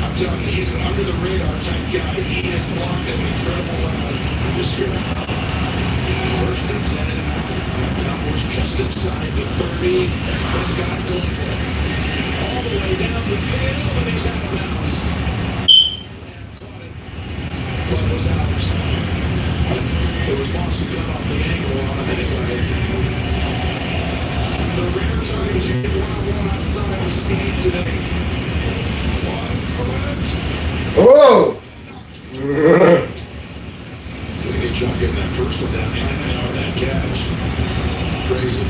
I'm telling you, he's an under-the-radar type guy. He has blocked an incredible amount this year. First and 10. Cowboys just inside the 30. Prescott going for it. All the way down the field, and he's out of bounds. Caught it. But was out. It was Moss who got off the angle on him anyway. The rare times you get one-on-one outside of CD today. 1 foot. Oh! Did a good job getting that first one down on that catch. Crazy.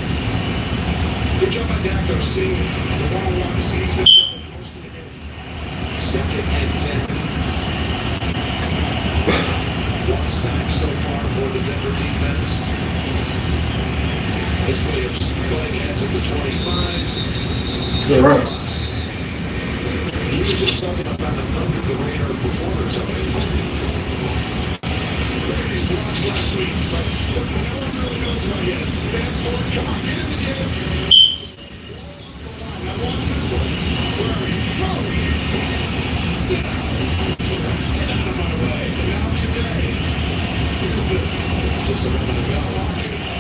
Good job by Dak, though, seeing the one-on-one. CD's been done most of the game. 2nd and 10. 1 sack so far for the Denver defense. It's Williams playing heads at the 25. You're right. You were just talking about an under-the-radar performance of it. Look at these blocks last week, but something no one really knows about yet. Stanford, come on, get in the game. Now watch this one. Where are you? Sit down. Get out of my way. Now today. Just a moment ago.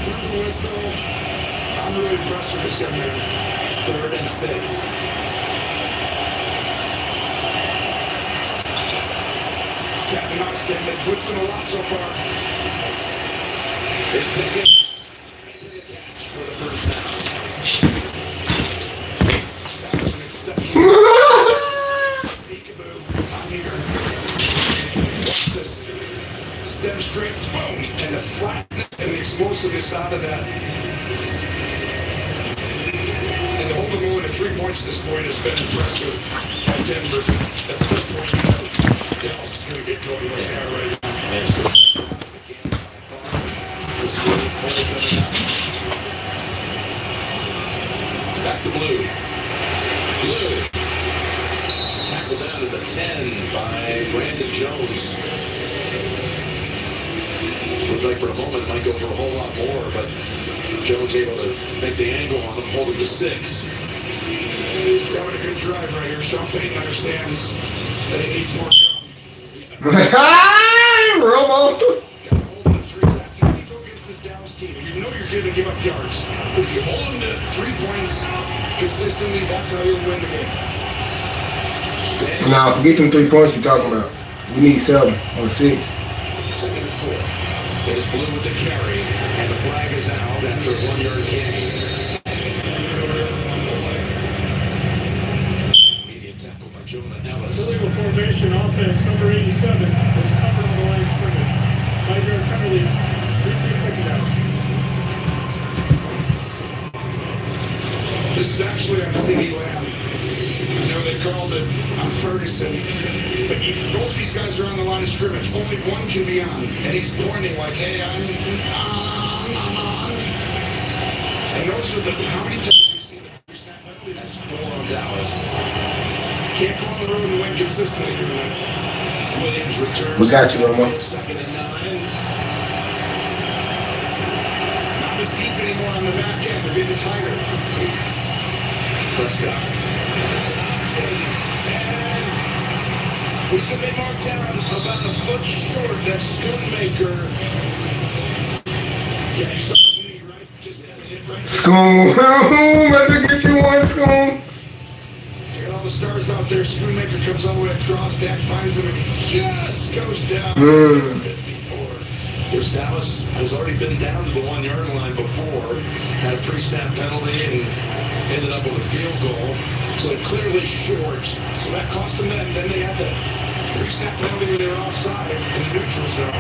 Third whistle. I'm really impressed with this young man. 3rd and 6. Captain Knoxton, they've blitzed him a lot so far. It's Pickens. Making a catch for the first down. That was an exceptional. Peekaboo. I'm here. Watch this. Step straight, boom, and the flatness and the explosiveness out of that. And to hold them only to 3 points at this point has been impressive by Denver. That's 3 points. Dallas is going to get going like that right now. Back to Blue. Blue. Tackled down to the 10 by Brandon Jones. Looked like for a moment it might go for a whole lot more, but Jones able to make the angle on him, hold him to 6. He's having a good drive right here. Sean Payton understands that he needs more gum. Romo! Got to hold him to 3s. That's how you go against this Dallas team. You know you're going to give up yards. If you hold him to 3 points consistently, that's how you'll win the game. Now, forget them 3 points you're talking about. We need 7 or 6. 2nd and 4. There's Blue with the carry, and the flag is out after a 1-yard gain. Immediate tackle by Jonah Ellis. Illegal formation offense, number 87, was covered on the line of scrimmage. 5-yard penalty, 3 seconds out. This is actually on C.D. Lamb. I know they called it on Ferguson, but both these guys are on the line of scrimmage. Only one can be on, and he's pointing like, hey, I'm on. And those are how many times have you seen the snap penalty? That's 4 on Dallas. Can't go on the road and win consistently doing that. Williams returns. We got you, Romo. 2nd and 9. Not as deep anymore on the back end. They're getting tighter. Prescott. He's going to be marked down about a foot short. That's Schoonmaker. Yeah, you saw his knee, right? Just hit right. Schoon. Better get you one, Schoon. You got all the stars out there. Schoonmaker comes all the way across. Dak finds him and he just goes down. Before. Here's Dallas has already been down to the 1-yard line before. Had a pre-snap penalty and ended up with a field goal. So clearly short. So that cost them that. Then they had the pre-snap penalty where they were offside in the neutral zone.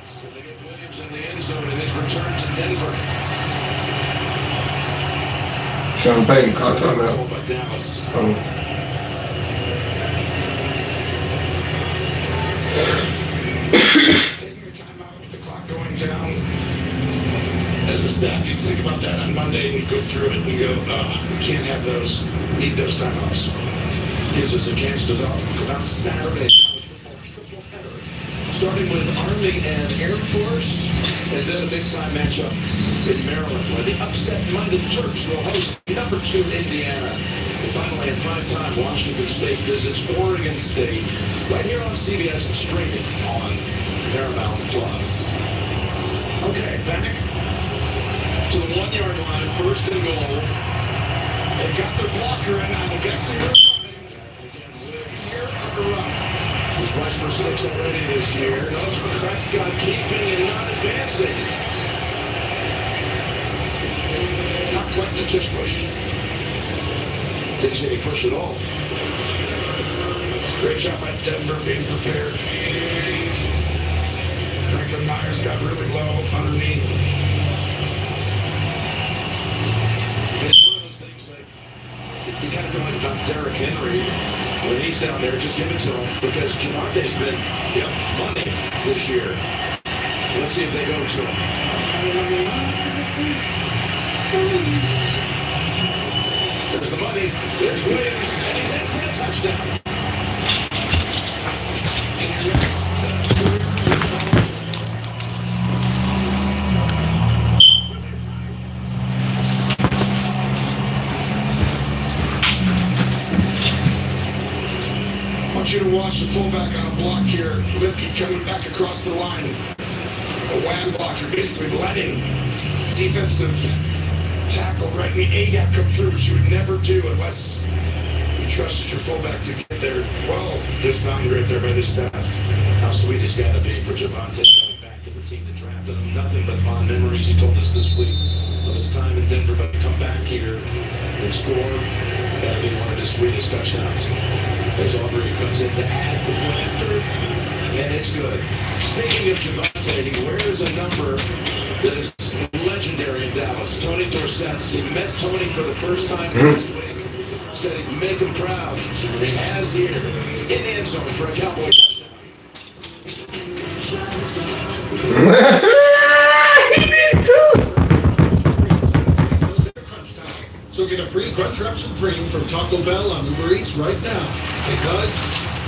So they get Williams in the end zone in his return to Denver. Sean Payton caught timeout. Called by Dallas. Oh. Taking a timeout with the clock going down. As a staff, you think think about that on Monday and you go through it and you go, oh, can't have those, need those timeouts. Gives us a chance to talk about Saturday college football triple header. Starting with Army and Air Force, and then a big-time matchup in Maryland, where the upset-minded Terps will host number 2 Indiana. And finally, at prime time, Washington State visits Oregon State, right here on CBS and streaming on Paramount Plus. Okay, back to the 1-yard line, first and goal. They've got their blocker in, I'm guessing they're running. Again, Williams here on the run. He's rushed for 6 already this year. Knows for Prescott keeping and not advancing. Not quite the tush push. Didn't see any push at all. Great job by Denver being prepared. Franklin Myers got really low underneath. It's one of those things that you kind of feel like about Derrick Henry. When he's down there, just give it to him because Javante's been money this year. Let's see if they go to him. There's the money. There's Williams, and he's in for a touchdown. I want you to watch the fullback on a block here. Lipke coming back across the line. A wham block. You're basically letting defensive tackle right in the A-gap come through, which you would never do unless you trusted your fullback to get there. Well designed right there by the staff. How sweet it's got to be for Javante coming back to the team that drafted him. Nothing but fond memories, he told us this week, of his time in Denver, but to come back here and score, that'll be one of his sweetest touchdowns. As Aubrey comes in to add the point after, and it's good. Speaking of Javante, he wears a number that is legendary in Dallas. Tony Dorsett's. He met Tony for the first time last week. Said he'd make him proud. And he has here in the end zone for a Cowboy touchdown. So get a free Crunchwrap Supreme from Taco Bell on Uber Eats right now. Because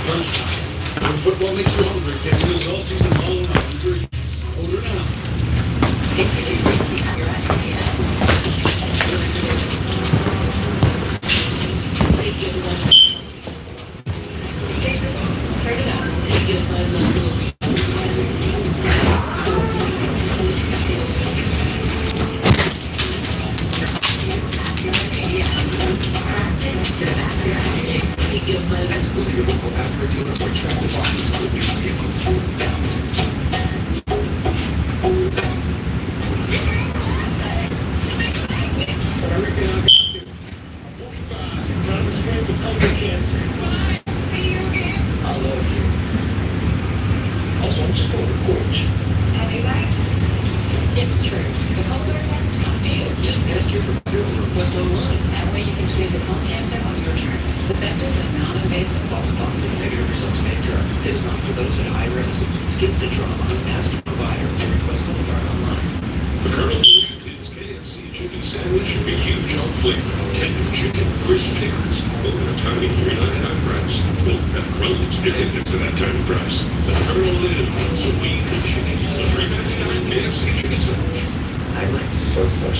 crunch time. When football makes you hungry, get meals all season long on Uber Eats. Order now. Turn it up. Take your buzz on. It's true. The color test comes to you. Just ask your provider or request online. That way you can treat the colon cancer on your terms. It's effective and non-invasive. False positive and negative results may occur. It is not for those at high risk. Skip the drama. Ask your provider or request Cologuard online. The Colonel believes his KFC chicken sandwich should be huge on flavor. Tender chicken, crisp pickles, over a tiny $3.99 price. Well, that Kroll's chicken next to that tiny price. The Colonel lives so we can chicken. A $3.99 KFC chicken sandwich. I'm like so strong.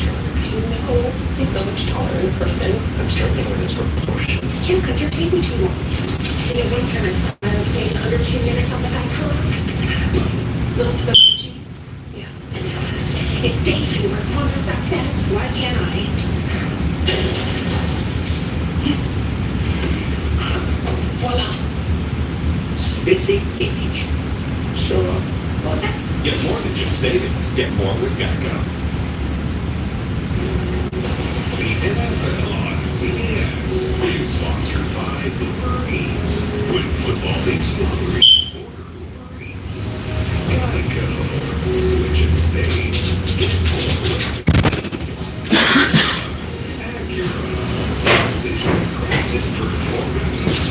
No, he's so much taller in person. I'm struggling with his proportions. Yeah, because you're taking too long. See, at one time I was staying under 2 minutes on the back pillow. Little to the bungee. Yeah. If Dave Humor wanders that fast, why can't I? Voila. Spitting image. Sure. What was that? Get more than just savings. Get more with Geico. The NFL on CBS is sponsored by Uber Eats. When football makes you hungry, order Uber Eats. Geico. Switch and save. Get more. Acura. Precision crafted performance.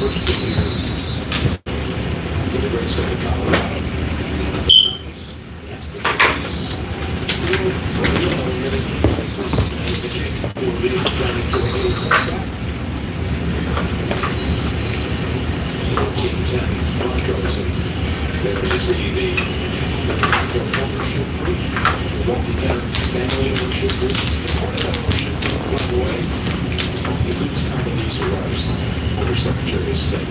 first of the year with a great start in Colorado. Broncos, and there you see the Bronco ownership group, the Walton Penner family ownership group. Part of that ownership group, by the way, includes Condoleezza Rice, former Secretary of State.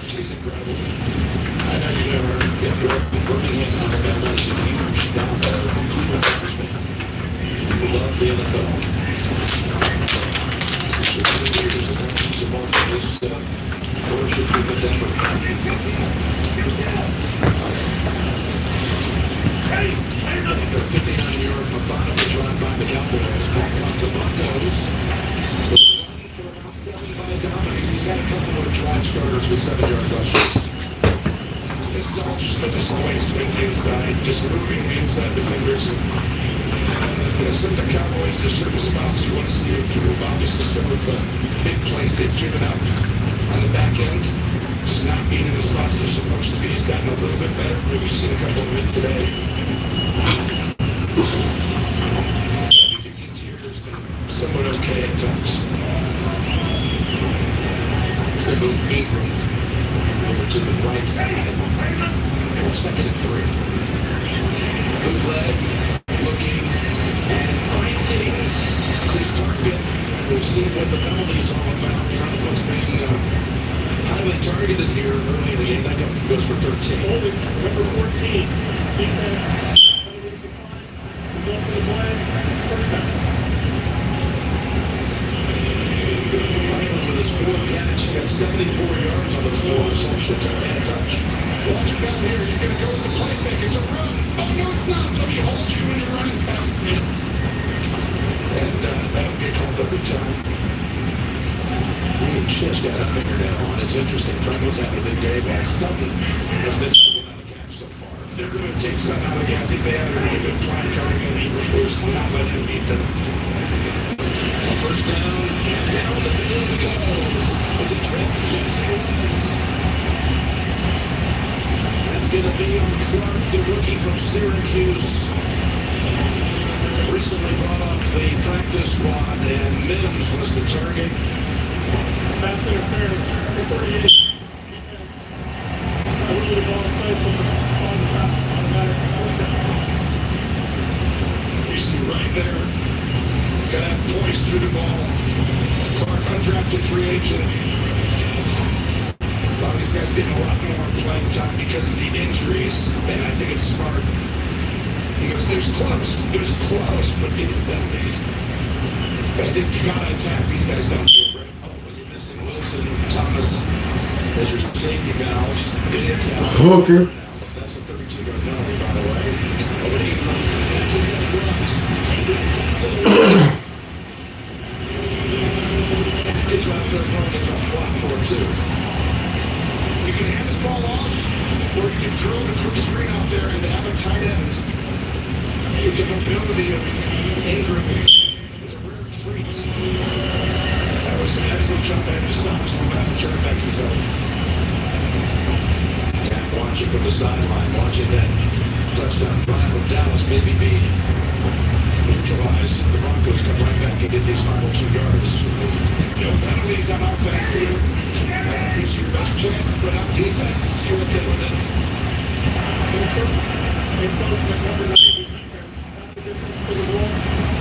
She's incredible. I know you never get Birmingham, Alabama is a huge download. People love the NFL. So for the years, and that's the market is ownership group in Denver. After a 59-yard methodical drive by the Cowboys, back on the Broncos. Running for about 75 dollars. He's had a couple of drive starters with 7-yard rushes. This is all just a display swing inside, just moving the inside defenders. And, some of the Cowboys, there's certain spots you want to see improve. Obviously, some of the big plays they've given up on the back end, just not being in the spots they're supposed to be. He's gotten a little bit better. We've seen a couple of them today. I think the interior's been somewhat okay at times. They move Ingram over to the right side. And 2nd and 3. Bootleg, looking, and finding his target. We'll see what the penalty's all about. Franklin's being highly targeted here early in the game. That goes for 13. Holding number 14. Defense. Go for the play. First down. Franklin with his 4th catch. He got 74 yards on those 4 receptions and a touch. Watch down here. He's going to go with the play fake. It's a run. Oh, no, it's not. Let me hold you when you're running past me. And that'll get called every time. He just got a fingernail on. It's interesting. Franklin's having a big day, but Sutton has been able to catch so far. They're going to take something out of the game. I think they had a really good plan coming in. He refused to not let him beat them. On first down, down the field he goes. Was it Trent? Yes, it was. That's going to be on Clark, the rookie from Syracuse. Recently brought up the practice squad, and Mims was the target. Pass interference. 38. Defense. I will the ball is placed on the automatic first down. You see right there. Got to have poise through the ball. Clark, undrafted free agent. A lot of these guys getting a lot more playing time because of the injuries, and I think it's smart. He goes, there's close, but it's a penalty. But I think you gotta attack. These guys don't feel right. Oh, when you're missing Wilson, Thomas, as your safety valves. Hooker. That's a 32-yard penalty, by the way. Over to Ingram. Catches the gloves. Ingram down to the line. Gets out there throwing it on block for it, too. You can hand this ball off, or you can throw the quick screen out there and have a tight end. With the mobility of Ingram is a rare treat. That was an excellent jump and stops from the turn back himself. Dak watching from the sideline, watching that touchdown drive from Dallas maybe be neutralized. The Broncos come right back and get these final 2 yards. No penalties on offense here. That gives you your best chance, but on defense, you're okay with it. Encroachment number 90. Distance to the ball.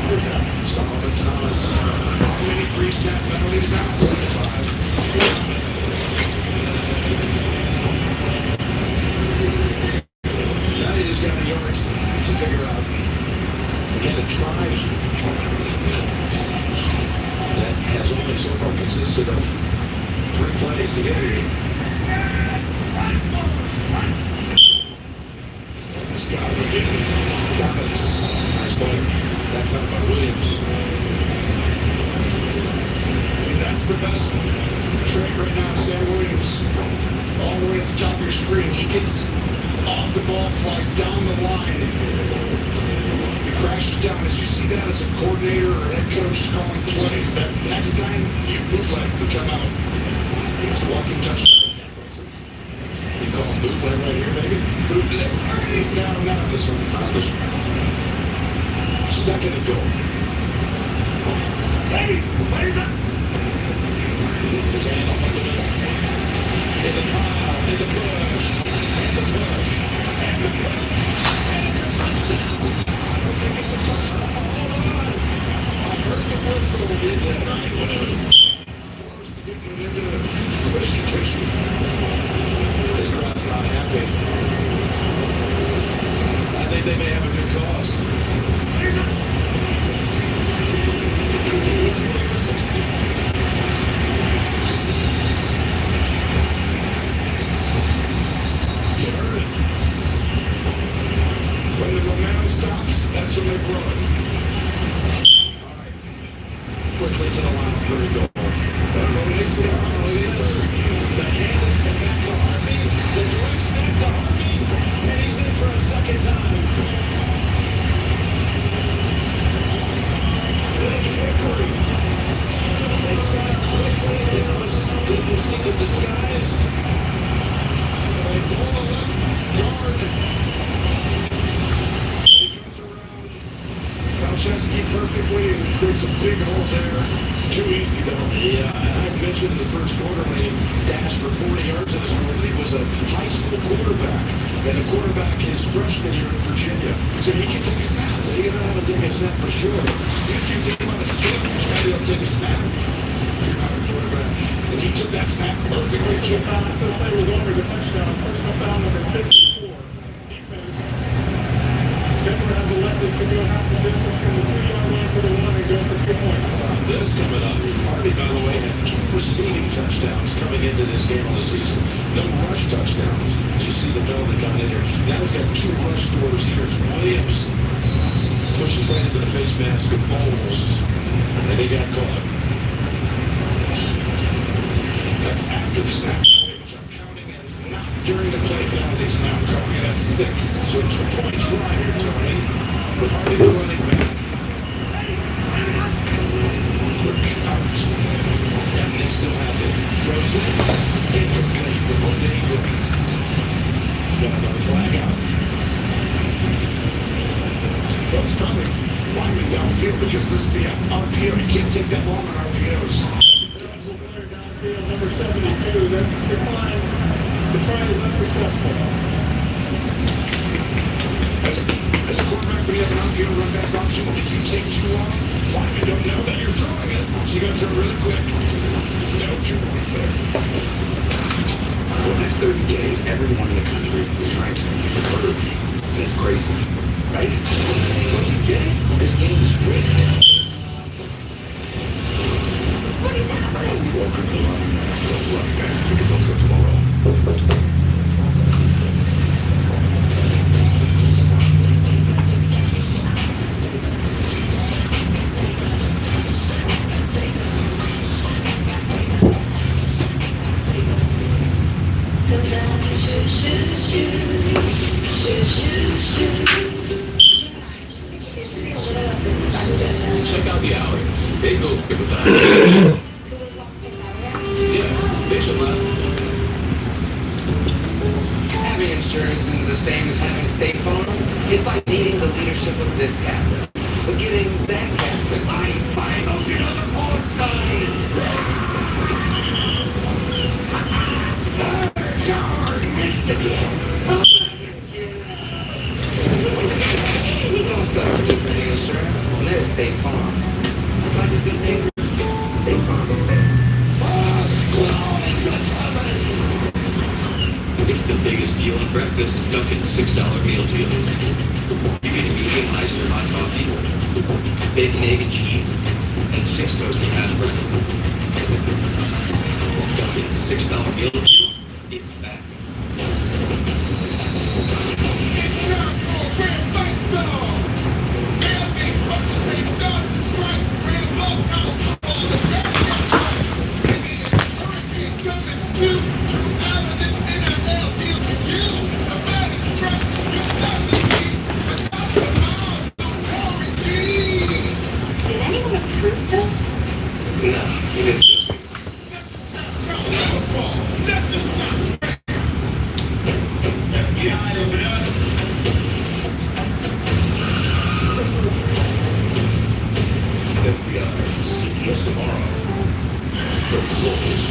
First down. Solomon Thomas. How many pre-snap penalties now? 25. Now you just got a yard to figure out. Again, a drive that has only so far consisted of 3 plays to get here. This guy again. Dominance. Nice play. That time by Williams. I mean, that's the best trait right now, Sam Williams. All the way at the top of your screen. He gets off the ball, flies down the line. crashes down. As you see that as a coordinator or head coach calling plays, that next time you bootleg to come out. It's a walking touchdown. You call him bootleg right here, baby? Bootleg. No, not on this one. Not on this one. Second and goal. Hey, where's that? His hand off the middle. In the pile, in the push, and the push, and the push, and it's a touchdown. I don't think it's a touchdown. Hold on. I heard the whistle in tonight when it was close to getting into the pushy tushy. This crowd's not happy. I think they may have a good cause. You heard it. When the momentum stops, that's when they blow it. All right. Quickly to the line, third goal. Next down, Williams. The hand back to Harvey. The direct snap to Harvey. And he's in for a second time. Little trickery. They set up quickly in Dallas. Didn't see the disguise. They pull the left guard. He goes around Valcheski perfectly and creates a big hole there. Too easy, though. Yeah, I mentioned in the first quarter when he dashed for 40 yards in his quarter, he was a high school quarterback. And a quarterback his freshman year in Virginia. So he can take a snap. So he knows how to take a snap for sure. If you think about his pitch, maybe he'll take a snap. If you're not a quarterback. And he took that snap perfectly. Personal foul after the play was over, the touchdown. Personal foul number 54. Defense. Denver has elected to go half the distance from the 2-yard line to the 1 and go for 2 points. This coming up. Harvey, by the way, had 2 receiving touchdowns coming into this game of the season. No rush touchdowns. You see the Velvet coming in here. Now he's got 2 rush scores here. It's Williams pushes right into the face mask of Bowles. And he got caught. That's after the snap penalty, which I'm counting as not during the play penalties. Now I'm counting it at 6. So 2-point try here, Tony. With Harvey the running back. And he still has it. Throws it. Incomplete with one to England. Got another flag out. Well, it's probably lineman downfield because this is the RPO. You can't take that long on RPOs. Downfield, number 72. That's declined. The try is unsuccessful. As a quarterback, when you have an outfield run pass option, if you take too long, linemen don't know that you're throwing it. So you got to throw really quick. No 2 points there. For the next 30 days, everyone in the country is trying to get a bird. It's crazy, right? Don't you get it? This game is rigged. What is happening? Welcome to Running Back. Tickets also tomorrow. Check out the hours. They go quick with that. Yeah, they should last. Having insurance isn't the same as having State Farm. It's like needing the leadership of this captain, but getting that captain. I finals in on the fourth side. Missed again. We don't sell just any insurance. And there's State Farm. Like a good neighbor, State Farm is there. It's the biggest deal on breakfast. Dunkin's $6 meal deal. You get a medium ice or hot coffee, bacon, egg, and cheese, and 6 toasted hash browns. Dunkin's $6 meal deal is back.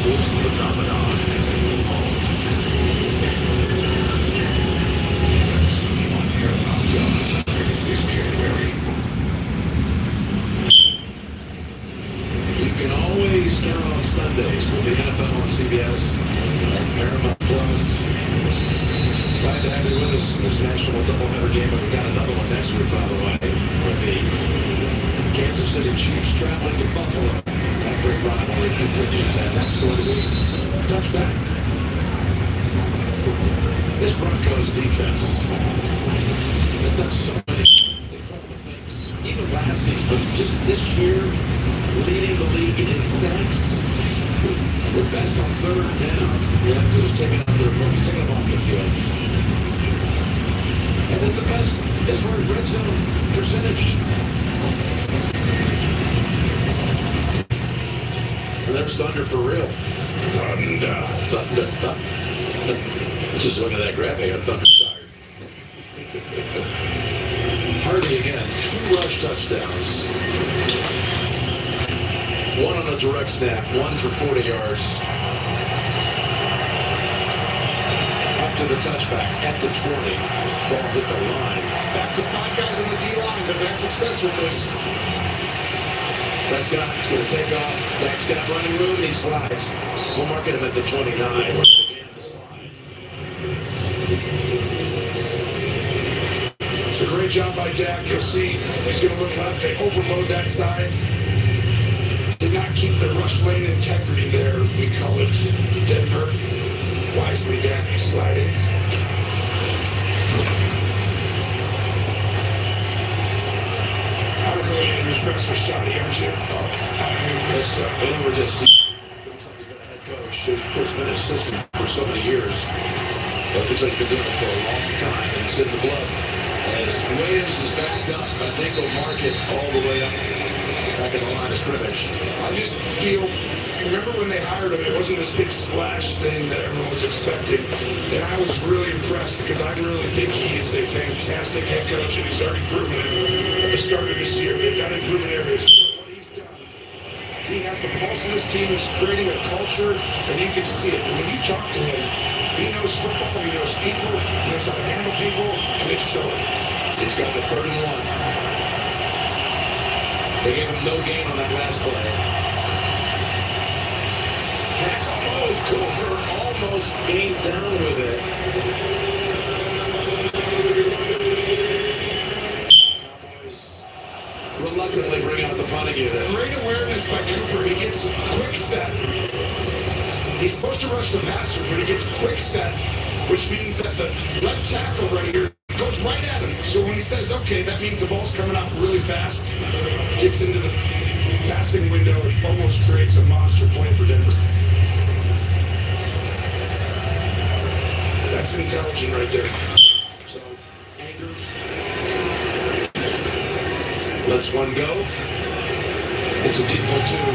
sports phenomenon. On Paramount Plus this January. You can always count on Sundays with the NFL on CBS and Paramount Plus. Glad to have you with us in this national doubleheader game, and we've got another one next week, by the way, with the Kansas City Chiefs traveling to Buffalo. That great rivalry continues, and that's going to be a touchback. This Broncos defense, they've done so many incredible things. Even last season, but just this year, leading the league in sacks. We're best on third down. You have to take it up their opponent, take them off the field. And then the best as far as red zone percentage. And there's Thunder for real. Thunder. Just look at that grab hand. Thunder's tired. Hardy again. 2 rush touchdowns. 1 on a direct snap. 1 for 40 yards. To the touchback at the 20. Ball hit the line. Back to 5 guys on the D-line. They've had success with this. Prescott's going to take off. Dak's got running room, and he slides. We'll mark him at the 29. Where he began the slide. It's a great job by Dak. You'll see he's going to look left. They overload that side. Did not keep the rush lane integrity there. We call it Denver. Wisely Dak sliding. I don't really need his dress for shoddy, aren't you? Yes, sir. And we're just doing something to a head coach who's, of course, been an assistant for so many years. It looks like he's been doing it for a long time, and it's in the blood. As Williams is backed up, I think he'll mark it all the way up back in the line of scrimmage. I just feel, remember when they hired him, it wasn't this big splash thing that everyone was expecting. And I was really impressed because I really think he is a fantastic head coach, and he's already proven it at the start of this year. They've got improvement areas. What he's done, he has the pulse of this team. He's creating a culture, and you can see it. And when you talk to him, he knows football, he knows people, he knows how to handle people, and it's showing. He's got the 3rd and 1. They gave him no gain on that last play. Pass almost Cooper, almost aimed down with it. Cowboys reluctantly bring out the punting unit. Great awareness by Cooper. He gets quick set. He's supposed to rush the passer, but he gets quick set, which means that the left tackle right here goes right at him. So when he says, okay, that means the ball's coming out really fast, gets into the passing window, it almost creates a monster play for Denver. That's intelligent right there. So, Anger lets one go. It's a deep one, too.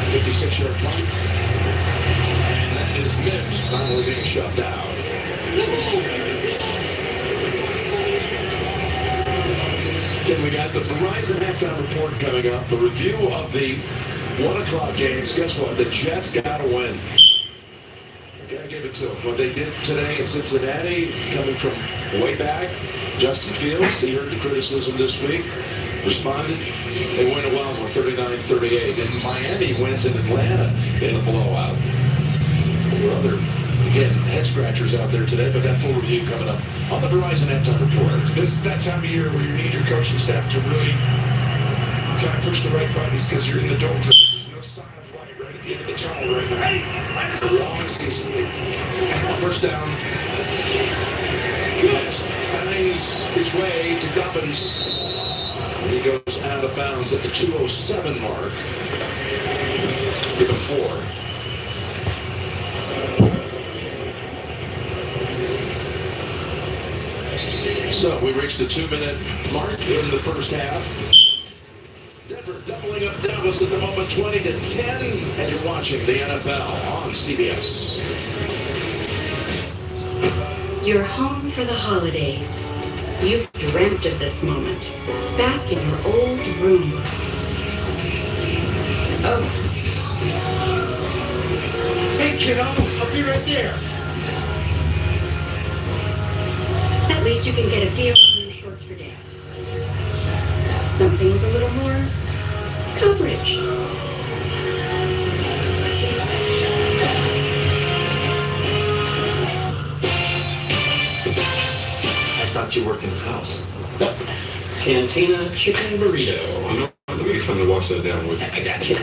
56-yard punt. And that is Mims finally being shut down. Then we got the Verizon halftime report coming up. A review of the 1 o'clock games. Guess what? The Jets got to win. Gotta give it to them. What they did today in Cincinnati, coming from way back, Justin Fields, he heard the criticism this week, responded. They win it well with 39-38. And Miami wins in Atlanta in a blowout. There were other, again, head-scratchers out there today, but that full review coming up on the Verizon halftime report. This is that time of year where you need your coaching staff to really kind of push the right buttons because you're in the doldrums. There's no sign of light right at the end of the tunnel right now. It's a long season. First down. Finds his way to Dobbins. And he goes out of bounds at the 2:07 mark. Give him 4. So we reached the 2-minute mark in the first half. Denver doubling up Dallas at the moment, 20-10, and you're watching the NFL on CBS. You're home for the holidays. You've dreamt of this moment, back in your old room. Oh, kiddo. I'll be right there. At least you can get a deal on your shorts for dad. Something with a little more coverage. I thought you worked in his house. Nope. Cantina chicken burrito. Let me get something to wash that down with. I got you.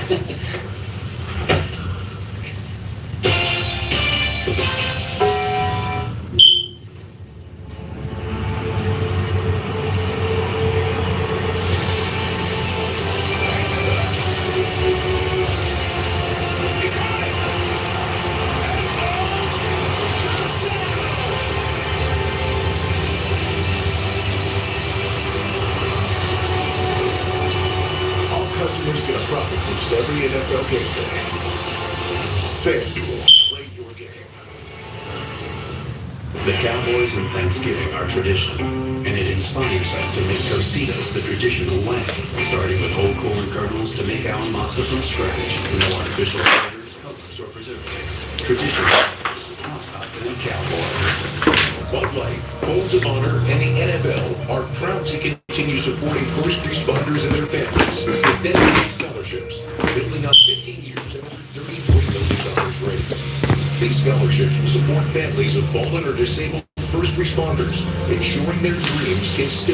Customers get a profit boost every NFL game day. FanDuel, play your game. The Cowboys and Thanksgiving are tradition, and it inspires us to make Tostitos the traditional way, starting with whole corn kernels to make our masa from scratch. No artificial flavors, colors, or preservatives. Tradition makers, how about them Cowboys? Bud Light, Folds of Honor, and the NFL are proud to continue supporting first responders and their families with dedicated scholarships, building on 15 years and over $34 million raised. These scholarships will support families of fallen or disabled first responders, ensuring their dreams can still